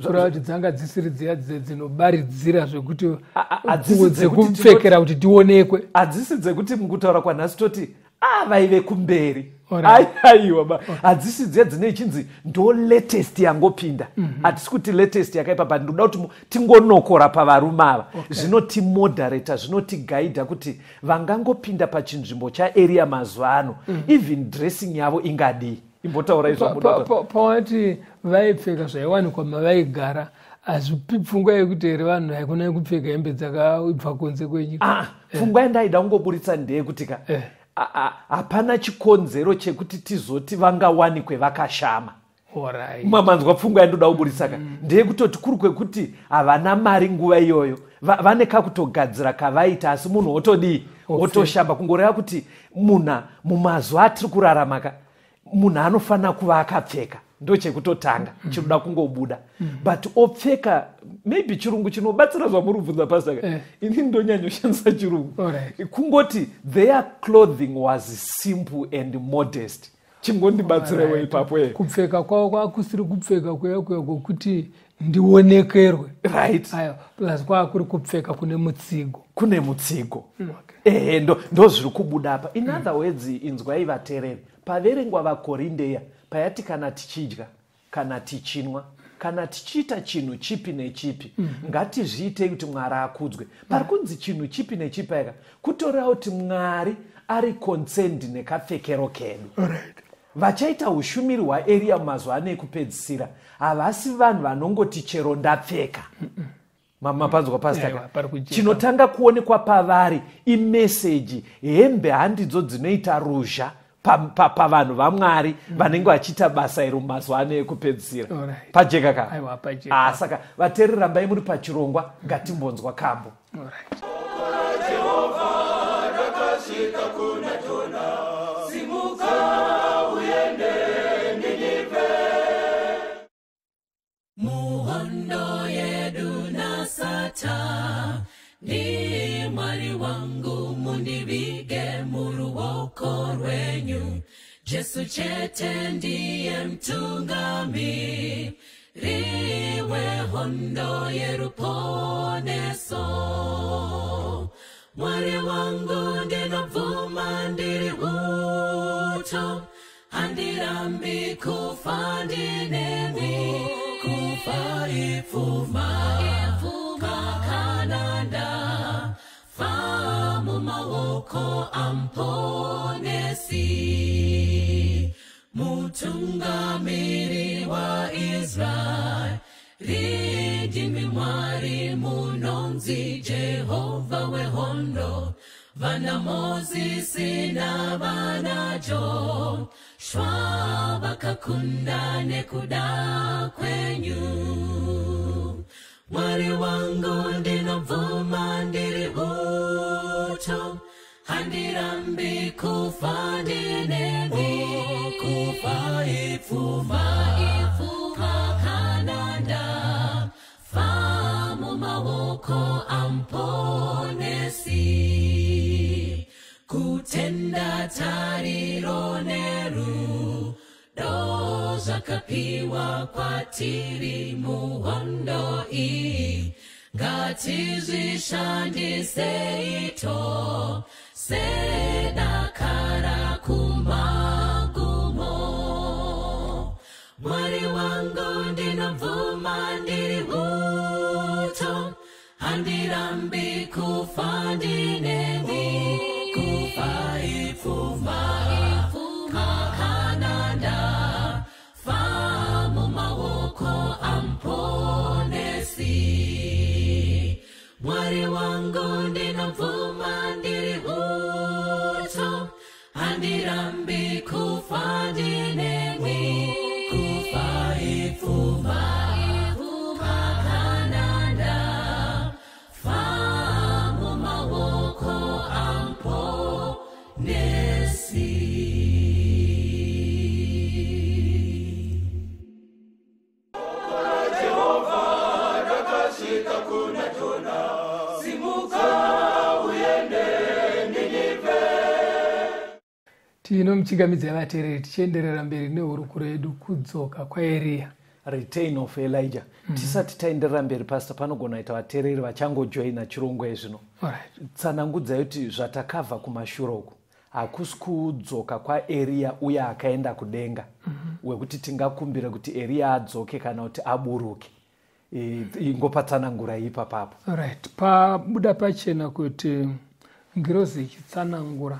kureva kuti dzanga dzisiri dziya dzinobaridzira zvekuti dzekupfekera kuti tionekwe.
hadzisi dzekuti mukutaura kwanhasi toti vaive kumberi aiwa hadzisi dziya dzine ichinzi ndo latest yangopinda hatisi kuti latest yakaipa but ndoda kuti tingonokora pavarume ava zvinotimodharata zvinotigaidha kuti vangangopinda pachinzvimbo chaarea mazuva ano even dressing yavo ingadii. Imbotaura
pawati vaipfeka zvaiwanikwa mavaigara hazvipi pfungwa yekuti here vanhu haikona kupfeka hembe dzakabva kunze kwenyika.
Pfungwa yandaida kungoburitsa ndeyekuti hapana chikonzero chekuti tizoti vangawanikwe vakashama. Mamanzwa pfungwa yandoda kuburitsa ndeyekutoti kuri kwekuti havana mari nguva iyoyo vane kakutogadzira kavaita asi munhu otodii otoshamba kungoreva kuti munhu mumazuva atiri kuraramaka munhu anofanira kuva akapfeka ndo chekutotanga chinoda kungobuda but opfeka maybe chirungu chinobatsira zvamurubvunza pasaka ini ndonyanyoshandisa chirungu kungoti their clothing was simple and modest chingondibatsirewo ipapo
kupfeka kwavo kwakusiri kupfeka kuya kwokuti ndionekerwe
right
plus kwakuri kupfeka kune mutsigo
ndo zviri kubuda apa. In other words, inzwai vateereri paverengwa vakorindeya payati kana tichidya kana tichinwa kana tichiita chinhu chipi nechipi ngatizviitei kuti Mwari akudzwe. Pari kunzi chinhu chipi nechipi aka kutoreva kuti Mwari ari concerned nekapfekero kedu. Vachaita ushumiri hwaeria mumazuva ano ekupedzisira havasi vanhu vanongoti chero ndapfeka mapanzwa pasitaka chinotanga kuonekwa pavari imeseji hembe handidzo dzinoita ruzha pavanhu vaMwari vanenge vachiita basa iri mumazuva ano ekupedzisira pajeka ka saka vateereri rambai muri pachirongwa ngatimbonzwa kambo.
Muhondo yedu na sata ni Mwari wangu munivige muruoko rwenyu Jesu chete ndiye mtungami riwe hondo yeruponeso Mwari wangu ndinovuma ndiri uto handirambi kufa ndinemi kufa ifuma kakananda famu mawoko amponesi mutungamiri wa Israel ridimi Mwari munonzi Jehova wehondo vana Mozisi na vana Jo shwa vakakunda nekuda kwenyu Mwari wangu ndinovuma ndiri uto handirambi kufa ndinemi kufa ifuma kakananda famu mawoko amponesi kutenda tariro neru do zvakapiwa kwatiri muhondo iyi ngatizvishandise ito sedakara kumagumo Mwari wangu ndinovuma ndiri uto handirambi kufa ndinemi kufa ndinemwe kufa ifuma pakananda fa mumawoko ampo nesi.
Tino mchigamidzi yavateereri tichienderera mberi nehurukuro yedu kudzoka kwaEriya,
return of Elijah. Tisati taenderera mberi pastor, panogona kuita vateereri vachangojoina chirongwa zvino. Tsanangudzai kuti zvatakabva kumashure uku hakusi kudzoka kwaEriya uye akaenda kudenga wekuti tingakumbira kuti Eriya adzoke kana kuti aburuke. Ingopatsanangura ipapapo.
Right. Pabuda pachena kuti ngirozi ichitsanangura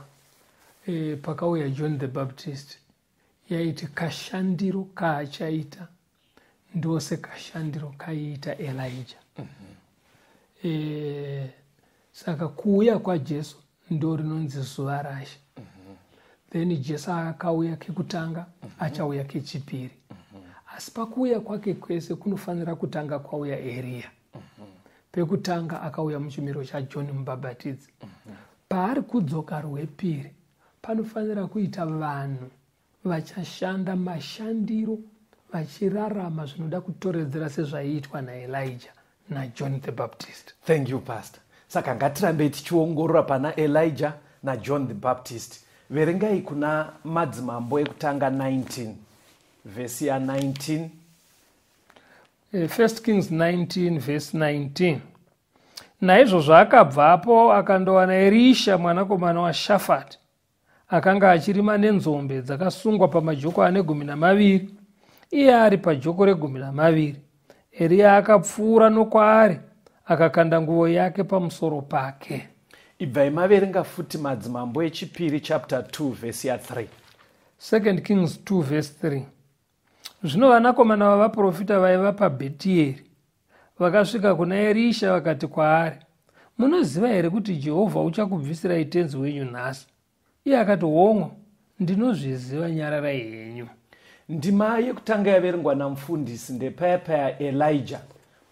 pakauya John the Baptist yaiti kashandiro kaachaita ndose kashandiro kaiita Elijah. Saka kuuya kwaJesu ndo rinonzi zuva rashe. Then Jesu akauya kekutanga, achauya kechipiri. Asi pakuuya kwake kwese kunofanira kutanga kwauya Eriya. Pekutanga akauya muchimiro chaJohn Mubhabhatidzi. Paari kudzoka rwepiri panofanira kuita vanhu vachashanda mashandiro vachirarama zvinoda kutoredzera sezvaiitwa naElijah naJohn the Baptist.
Thank you pastor. Saka ngatirambe tichiongorora pana Elijah naJohn the Baptist. Verengai kuna madzimambo ekutanga 19 vesi ya 19.
1 Kings 19 verse 19. Naizvozvo akabvapo akandowana Erisha mwanakomana waShafati akanga achirima nenzombe dzakasungwa pamajoko ane 12, iye ari pajoko re12. Eriya akapfuura nokwaari akakanda nguo yake pamusoro pake.
Ibvai maverenga futi madzimambo echipiri chapter 2 verse ya 3.
2 Kings 2 verse 3. Zvino vanakomana vavaprofita vaiva paBhetieri vakasvika kuna Erisha vakati kwaari, munoziva here kuti Jehovha uchakubvisirai tenzi wenyu nhasi? Iye akati, hongu, ndinozviziva, nyararai henyu.
Ndima yekutanga yaverengwa namufundisi ndepaya paya Elijah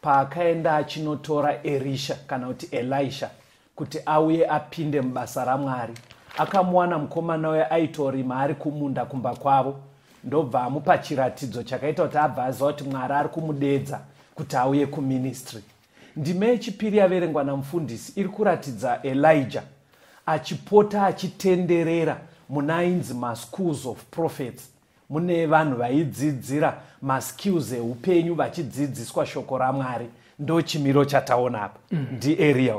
paakaenda achinotora Erisha kana kuti Elisha kuti auye apinde mubasa raMwari. Akamuwana mukomana we aitorima ari kumunda kumba kwavo, ndobva amupa chiratidzo chakaita kuti abva aziva kuti Mwari ari kumudedza kuti auye kuministry. Ndima yechipiri yaverengwa namufundisi iri kuratidza Elijah achipota achitenderera munainzi maschools of prophets. Mune vanhu vaidzidzira maskills eupenyu vachidzidziswa shoko raMwari. Ndo chimiro chataona apa. NdiEriya.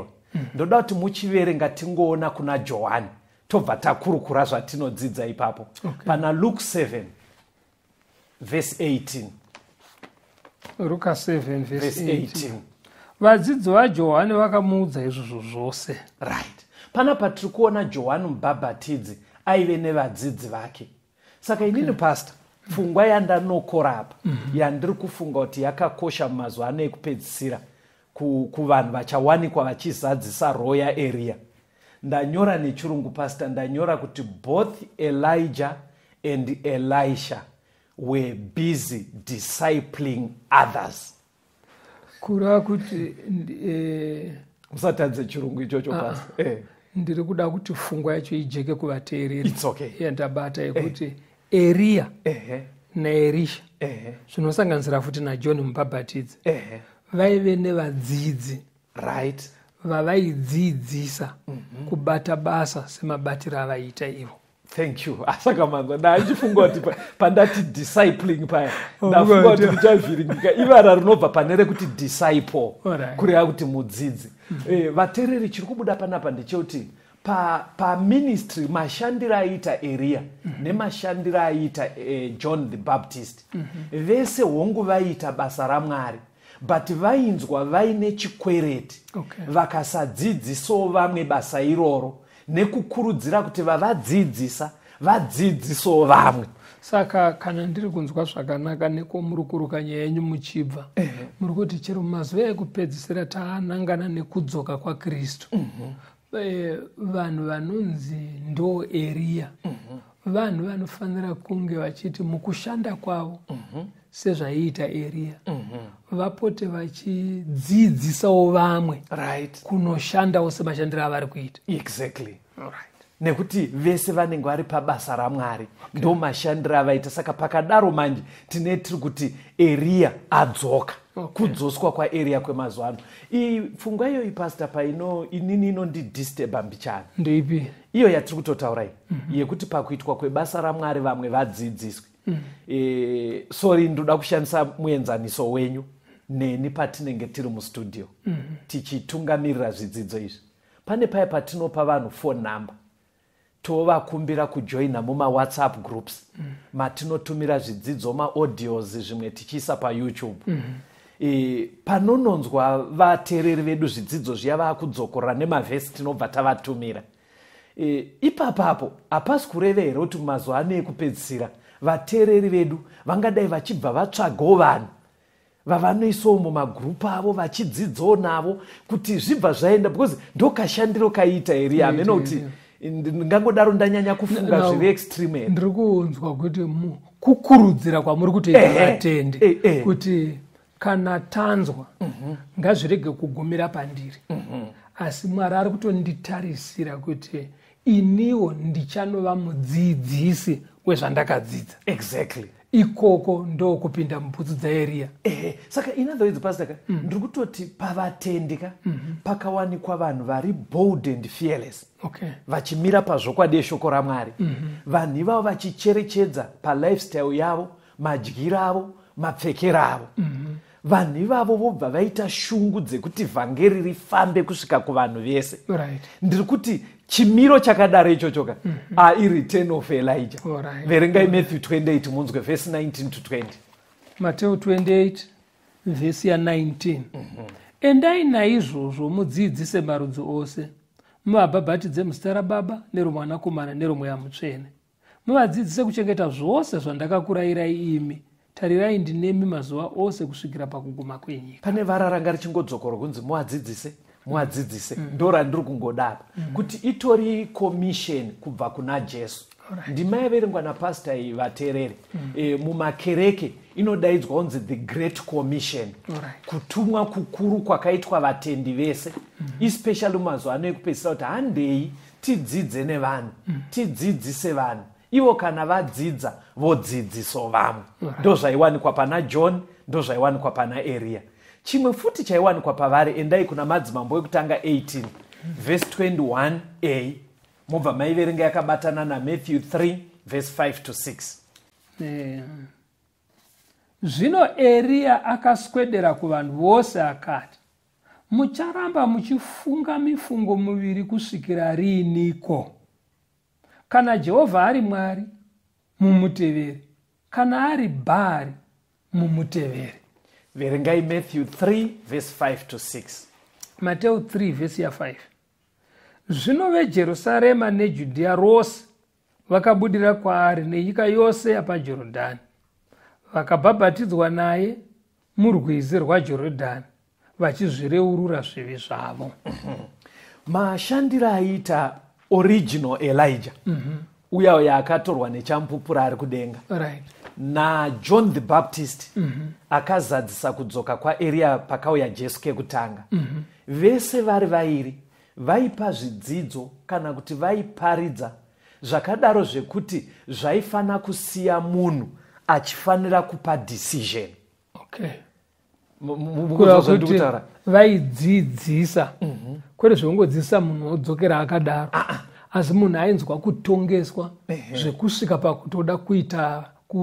Ndoda kuti muchiverenga tingoona kuna Johani. Tobva takurukura zvatinodzidza ipapo. Pana Luke 7 verse 18.
Luke 7 verse 18. Vadzidzi vaJohani vakamuudza izvozvo zvose.
Right. Pana patiri kuona Johani Mubhabhatidzi aive nevadzidzi vake. Saka inini pastor, pfungwa yandanokora apa, yandiri kufunga kuti yakakosha mumazuva ano ekupedzisira kuvanhu vachawanikwa vachizadzisa roho yaEriya. Ndanyora nechirungu pastor, ndanyora kuti both Elijah and Elisha were busy discipling others.
Kureva kuti
musatadze chirungu ichocho pastor.
Ndiri kuda kuti pfungwa yacho ijeke kuvateereri.
It's okay.
Yandabata yekuti Eriya naErisha zvinosanganisira futi naJohn Mubhabhatidzi vaive nevadzidzi
right
vavaidzidzisa kubata basa semabatiro avaiita ivo.
Thank you. Asaka manza ndachifunga kuti pandati discipling paya ndafunga kuti ndichavhiringika ivara rinobva panere kuti disciple kureva kuti mudzidzi. Vateereri chiri kubuda panapa ndechekuti pa ministry mashandiro aiita Eriya nemashandiro aiita John the Baptist vese hongu vaiita basa raMwari, but vainzwa vaine chikwereti vakasadzidzisawo vamwe basa iroro nekukurudzira kuti vavadzidzisa vadzidzisawo vamwe.
Saka kana ndiri kunzwa zvakanaka nekomuri kuruka nyaya yenyu muchibva muri kuti chero mumazuva ekupedzisira taanangana nekudzoka kwaKristu vanhu vanonzi ndo Eriya vanhu vanofanira kunge vachiti mukushanda kwavo sezvaiita Eria vapote vachidzidzisawo vamwe kunoshandawo semashandiro avari kuita.
Exactly. Nekuti vese vanenge vari pabasa raMwari ndo mashandiro avaita. Saka pakadaro manje tiri kuti Eria adzoka. Kudzoswa kwaEria kwemazuva ano. Pfungwa iyoyi pastor paino inini inondidisturba mbichana.
Ndeipi?
Iyo yatiri kutotaura yekuti pakuitwa kwebasa raMwari vamwe vadzidziswe. Sorry ndoda kushandisa muenzaniso wenyu neni patinenge tiri mustudio tichitungamirira zvidzidzo izvi. Pane paya patinopa vanhu phone number tovakumbira kujoina mumawhatsapp groups matinotumira zvidzidzo maaudios zvimwe tichiisa paYouTube. Panononzwa vateereri vedu zvidzidzo zviya vaakudzokorera nemavhesi tinobva tavatumira. Ipapapo hapasi kureva here kuti mumazuva ano ekupedzisira vateereri vedu vangadai vachibva vatsvagawo vanhu vavanoisawo mumagrupu avo vachidzidzawo navo kuti zvibva zvaenda, because ndokashandiro kaiita Eria. Hamena kuti ndingangodaro ndanyanya kufunga zviri extreme.
Ndiri kunzwa kuti kukurudzira kwamuri kutoita vatende kuti kana tanzwa ngazvirege kugumira pandiri, asi Mwari ari kutonditarisira kuti iniwo ndichanova mudzidzisi wezvandakadzidza.
Exactly.
Ikoko ndo kupinda mubvudzi dzaEria.
Saka in other words pastor ndiri kutoti pavatendeka pakawanikwa vanhu vari bold and fearless. Vachimira pazvokwadi eshoko raMwari. Vanhu ivavo vachicherechedza palifestyle yavo, madyiro avo, mapfekero avo. Vanhu ivavo vobva vaita shungu dzekuti vhangeri rifambe kusvika kuvanhu vese. Ndiri kuti chimiro chakadaro ichochoka ireturn of Elijah. Verengai Matthew 28 munzwe verse 19 to 20.
Matthew 28 verse ya 19. Endai naizvozvo mudzidzise marudzi ose, muvabhabhatidze muzita raBaba neroMwanakomana neroMweya Mutsvene, muvadzidzise kuchengeta zvose zvandakakurayirai imi. Tarirai ndinemi mazuva ose kusvikira pakuguma kwenyika.
Pane vararanga richingodzokora kunzi muadzidzise ndora ndiri kungodapa kuti itori commission kubva kuna Jesu. Ndimaiverengwa napastor vateereri mumakereke inodaidzwa kunzi the great commission. Kutumwa kukuru kwakaitwa vatendi vese especially mazuva ano ekupedzisira kuti handei tidzidze nevanhu, tidzidzise vanhu. Ivo kana vadzidza vodzidziso vamwe. Ndo zvaiwanikwa pana John, ndo zvaiwanikwa pana Eria. Chimwe futi chaiwanikwa pavari, endai kuna madzimambo ekutanga 18 verse 21a mobva maiverenga yakabatana naMatthew 3 verse 5 to 6.
Zvino Eria akaswedera kuvanhu vose akati, mucharamba muchifunga mifungo miviri kusvikira riiniko? Kana Jehovha ari Mwari, mumutevere. Kana ari Bhaari, mumutevere.
Verengai Matthew 3 verse 5 to 6.
Matthew 3 verse ya 5. Zvino veJerusarema neJudhea rose vakabudira kwaari nenyika yose yapaJorodhani, vakabhabhatidzwa naye murwizi rwaJorodhani, vachizvireurura zvivi zvavo.
Mashandiro aiita original Elijah uya yaakatorwa nechampupura ari kudenga naJohn the Baptist akazadzisa kudzoka kwaEria pakauya Jesu kekutanga. Vese vari vairi vaipa zvidzidzo kana kuti vaiparidza zvakadaro zvekuti zvaifana kusiya munhu achifanira kupa decision.
Kuti vaidzidzisa kwete zvongodzidzisa munhu odzokera akadaro, asi munhu ainzwa kutongeswa zvekusvika pakutoda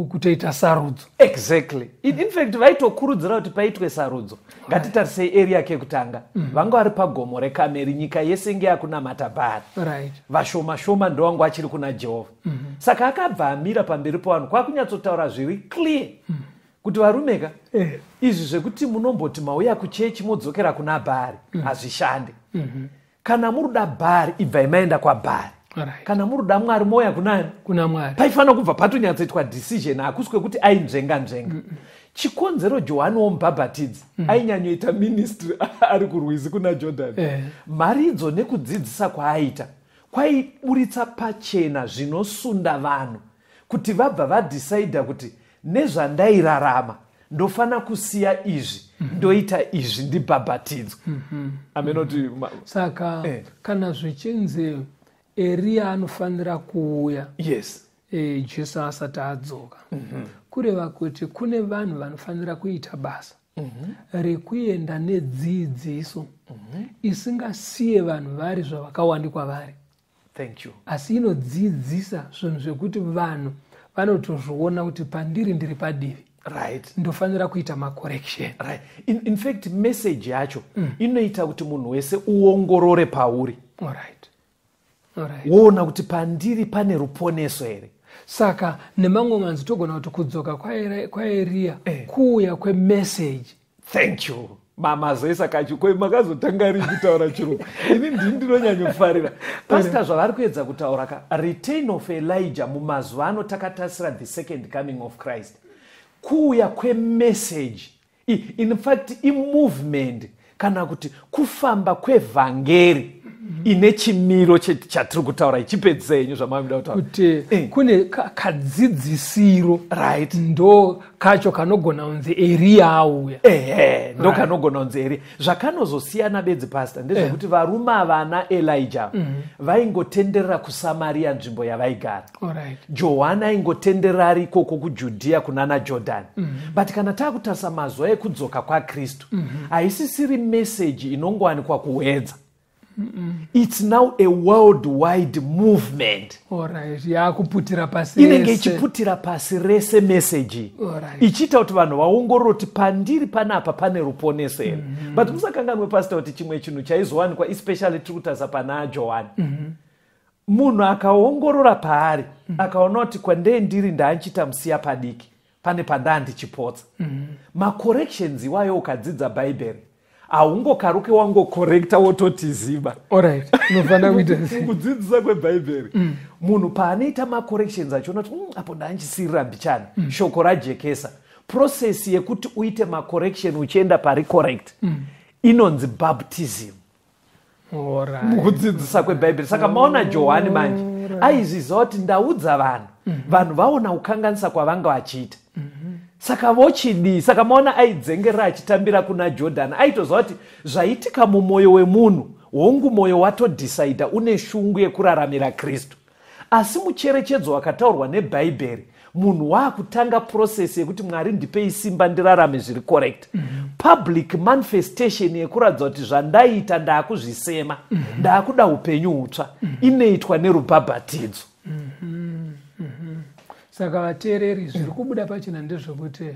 kutoita sarudzo.
Exactly. In fact vaitokurudzira kuti paitwe sarudzo. Ngatitarisei Eria kekutanga vanga vari pagomo reKameri, nyika yese inge yakunamata Bhaari. Vashoma shoma ndo vangu vachiri kuna Jehovha. Saka akabva amira pamberi pavanhu kwakunyatsotaura zviri clear kuti varumeka izvi zvekuti munomboti mauya kuchechi modzokera kuna Bhaari hazvishande. Kana muruda Bhaari ibvai maenda kwaBhaari. Kana muruda Mwari moya kunani?
Kuna Mwari.
Paifana kubva patonyatsoitwa decision, hakuswe kuti ainzvenga. Chikonzero Johani womubhabhatidzi ainyanyoita ministry ari kurwizi kuna Jordan. Mari idzo nekudzidzisa kwaaita kwaiburitsa pachena zvinosunda vanhu kuti vabva vadhisaidha kuti nezvandairarama ndofana kusiya izvi ndoita izvi ndibhabhatidzwa. Amenoti
saka kana zvichinzi Eria anofanira kuuya,
yes,
Jesu asati adzoka, kureva kuti kune vanhu vanofanira kuita basa rekuenda nedzidziso isingasiye vanhu vari zvavakawanikwa vari.
Thank you.
Asi inodzidzisa zvinhu zvekuti vanhu vanotozviona kuti pandiri ndiri padivi,
right,
ndofanira kuita macorrection,
right. In fact message yacho inoita kuti munhu wese uongorore pauri,
alright,
woona kuti pandiri pane ruponeso here.
Saka nemamwe manzi togona kuti kudzoka kwaEria kuuya kwemessage.
Thank you. Mazoisa kachikwe makazotanga ri kutaura chirungu. Ini ndinonyanyofarira. Pastor zvavari kuedza kutaura ka return of Elijah mumazuva ano takatasira the second coming of Christ. Kuuya kwemessage. In fact movement kana kuti kufamba kwevhangeri ine chimiro chatiri kutaura ichipedzisa yenyu zvamamida kutaura
kuti kune kadzidzisiro,
right,
ndo kacho kanogona kunzi Eria auya,
ndo kanogona kunzi Eria. Zvakanozosiyana bedzi pastor ndezvekuti varume vana Elijah vaingotenderera kuSamaria, nzvimbo yavaigara. Johani aingotenderera ari ikoko kuJudhea kunana Jordan. But kana takutarisa mazuva ekudzoka kwaKristu, haisisiri message inongowanikwa kuwedza. It's now a worldwide movement.
Yakuputira pasi rese.
Inenge ichiputira pasi rese message. Ichita kuti vanhu vaongorore kuti pandiri panapa pane ruponeso here. But musakanganwe pastor kuti chimwe chinhu chaizowanikwa especially tiri kutarisa pana Johani. Munhu akaongorora paari akaona kuti kwandendiri ndaanchita musiya padiki pane pandandichipotsa. Macorrections iwayo ukadzidza Bhaibheri haungokaruke wangokorekta wototi ziba.
Alright, unofana kuita
kudzidzisa kweBhaibheri. Munhu paanoita macorrections achiona kuti apo ndanchisirira mbichana, shoko rajekesa. Process yekuti uite macorrection uchienda paricorrect inonzi baptism. Mukudzidzisa kweBhaibheri. Saka maona Johani manje aizviziva kuti ndaudza vanhu vaona kukanganisa kwavanga vachiita. Saka vochidi, saka maona aidzengerera achitambira kuna Jordan, aitoziva kuti zvaitika mumwoyo wemunhu hongu mwoyo watodhisaidha une shungu yekuraramira Kristu. Asi mucherechedzo wakataurwa neBhaibheri, munhu waakutanga process yekuti Mwari ndipei simba ndirarame zviri correct. Public manifestation yekuratidza kuti zvandaita ndaakuzvisema, ndaakuda upenyu hutsva, inoitwa nerubhabhatidzo.
Saka vateereri zviri kubuda pachina ndezvekuti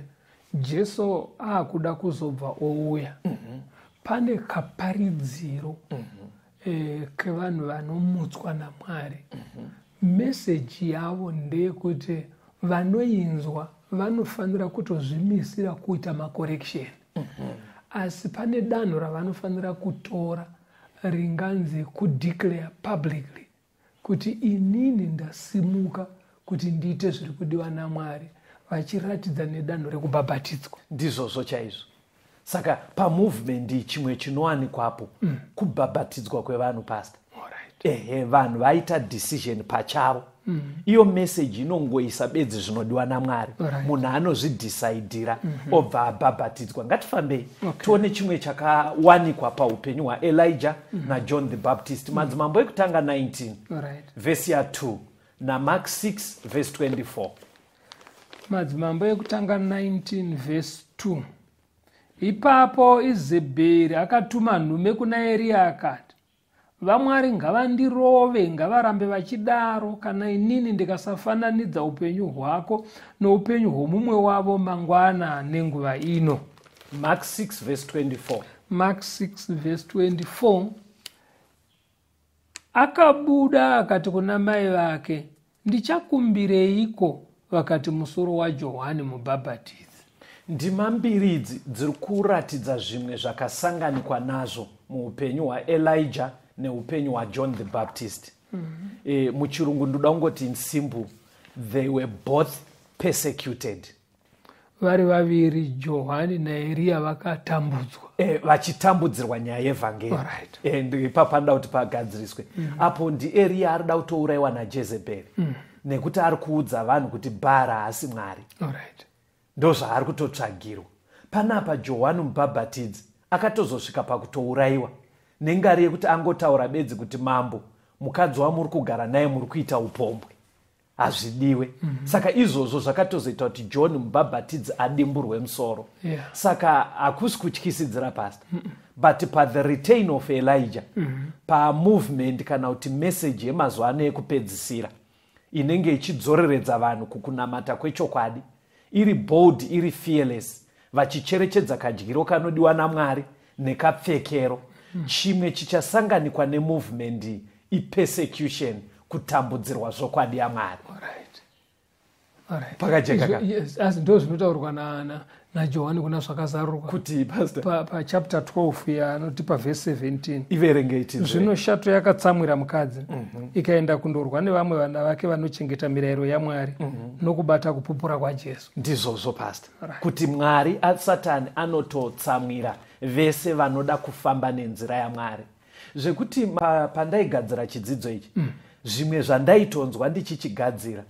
Jesu aakuda kuzobva ouya. Pane kaparidziro kevanhu vanomutswa naMwari. Meseji yavo ndeyekuti vanoinzwa vanofanira kutozvimisira kuita macorrection. Asi pane danho ravanofanira kutora ringanzi kudeclare publicly kuti inini ndasimuka kuti ndiite zviri kudiwa naMwari, vachiratidza nedanho rekubhabhatidzwa.
Ndizvozvo chaizvo. Saka pamovement chimwe chinowanikwapo kubhabhatidzwa kwevanhu pastor. Vanhu vaita decision pachavo. Iyo message inongoisa bedzi zvinodiwa naMwari. Munhu anozvidhisaidhira obva abhabhatidzwa. Ngatifambei tione chimwe chakawanikwa paupenyu hwaElijah naJohn the Baptist. Madzimambo ekutanga 19 vhesi ya2 naMark 6 verse 24.
Madzimambo ekutanga 19 verse 2. Ipapo Izebheri akatuma nhume kuna Eria akati, vaMwari ngavandirove, ngavarambe vachidaro, kana inini ndikasafananidza upenyu hwako noupenyu hwomumwe wavo mangwana nenguva ino.
Mark 6 verse 24.
Mark 6 verse 24. Akabuda akati kuna mai vake, ndichakumbireiko? Vakati, musoro waJohani Mubhabhatidzi.
Ndima mbiri idzi dziri kuratidza zvimwe zvakasanganikwa nazvo muupenyu hwaElijah neupenyu hwaJohn the Baptist. Muchirungu ndoda kungoti in simple, they were both persecuted.
vari vaviri Johani naEria vakatambudzwa
vachitambudzirwa nyaya yevhangeri. Ipapo anoda kuti pagadziriswe apo ndiEria ari da kutourayiwa naJezebheri nekuti ari kuudza vanhu kuti Bhara haasi Mwari. Ndo zvaari kutotsvagirwa. Panapa Johani Mubhabhatidzi akatozosvika pakutourayiwa nengari yekuti angotaura bedzi kuti mambo, mukadzi wamuri kugara naye muri kuita upombwe, hazvidiwe. Saka izvozvo zvakatozoita kuti John Mubhabhatidzi adimburwe musoro. Saka hakusi kutyisidzira pasta, but pa-the return of Elijah, pa-movement kana kuti message yemazuva ano ekupedzisira inenge ichidzoreredza vanhu kukunamata kwechokwadi, iri bold, iri fearless, vachicherechedza kadyiro kanodiwa naMwari nekapfekero, chimwe chichasanganikwa nemovement ipersecution, kutambudzirwa zvokwadi yaMwari. Pakajeka
asi ndo zvinotaurwa naJohani kuna zvakazarurwa
kuti pastor
pachapter 12 yanoti pavhesi 17
iverenge iti
zvino shato yakatsamwira mukadzi ikaenda kundorwa nevamwe vana vake vanochengeta mirayiro yaMwari nokubata kupupura kwaJesu.
Ndizvozvo pastor kuti Mwari Satani anototsamwira vese vanoda kufamba nenzira yaMwari, zvekuti pandaigadzira chidzidzo ichi zvimwe zvandaitonzwa ndichichigadzira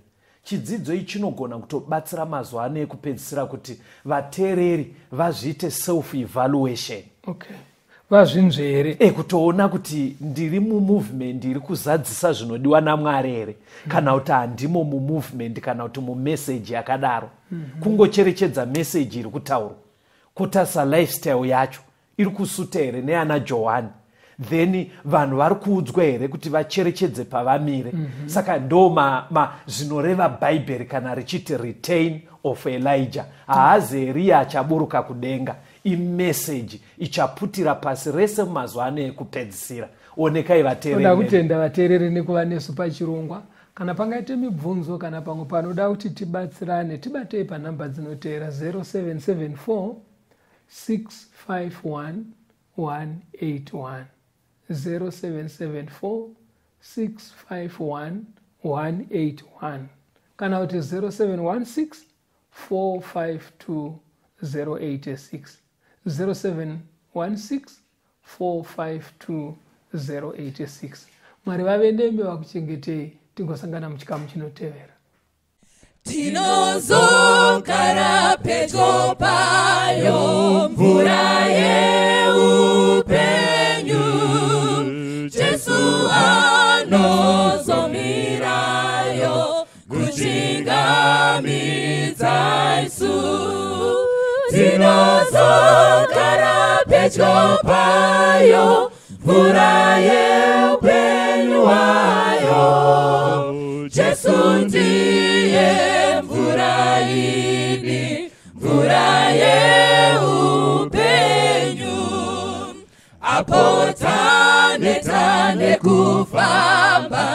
chidzidzo ichi chinogona kutobatsira mazuva ano ekupedzisira kuti vateereri vazviite self evaluation.
Vazvinzvere
kutoona kuti ndiri mumovement iri kuzadzisa zvinodiwa naMwari here kana kuti handimo mumovement kana kuti mumessage yakadaro. Kungocherechedza message iri kutaurwa, kutasa lifestyle yacho iri kusuta here neana Johani, then vanhu vari kuudzwa here kuti vacherechedze pavamire. Saka ndo zvinoreva Bhaibheri kana richiti return of Elijah. Haazi Eria achaburuka kudenga, imessage ichaputira pasi rese mumazuva ano ekupedzisira. Onekai vateereri.
Oda kutenda vateereri nekuva nesu pachirongwa. Kana pangaite mibvunzo kana pamwe panoda kuti tibatsirane, tibatei panhamba dzinoteera 0774 651 181 0774 651 181 kana kuti 0716 452 086 0716 452 086. Mwari vave nemi vakuchengetei. Tingosangana muchikamu chinotevera.
Tinozogara pedyo payo mvura yeupenyu, Jesu anozomirayo kuchingamidza isu. Tinozogara pedyo payo mvura yeupenyu wayo, Jesu ndiye mvura ini, mvura yeupenyu. Apo tane kufamba,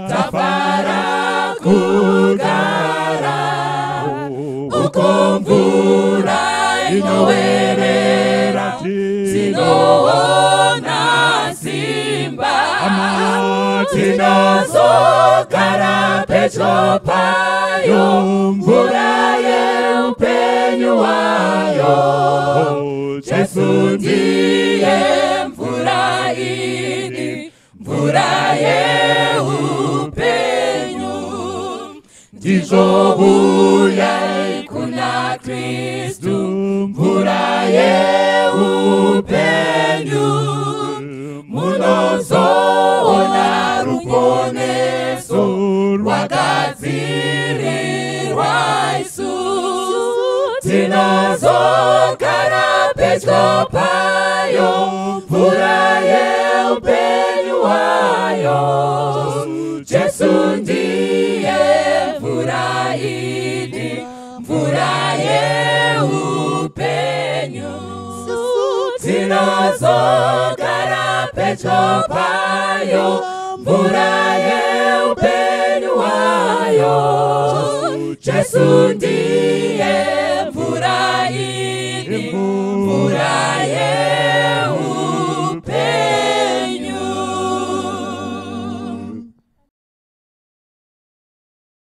tafara kugara, uko mvura inowerera, tinoona simba. Tinozogara pedyo payo mvura yeupenyu wayo, Jesu ndiye mvura ini, mvura yeupenyu. Ndizvo uyai kuna Kristu, mvura yeupenyu, munozoona ruponeso rwagadzirirwa isu. Tinozogara pedyo payo mvura yeupenyu wayo, Jesu ndiye mvura ini, mvura yeupenyu. Tinozogara pedyo payo mvura yeupenyu wayo, Jesu ndiye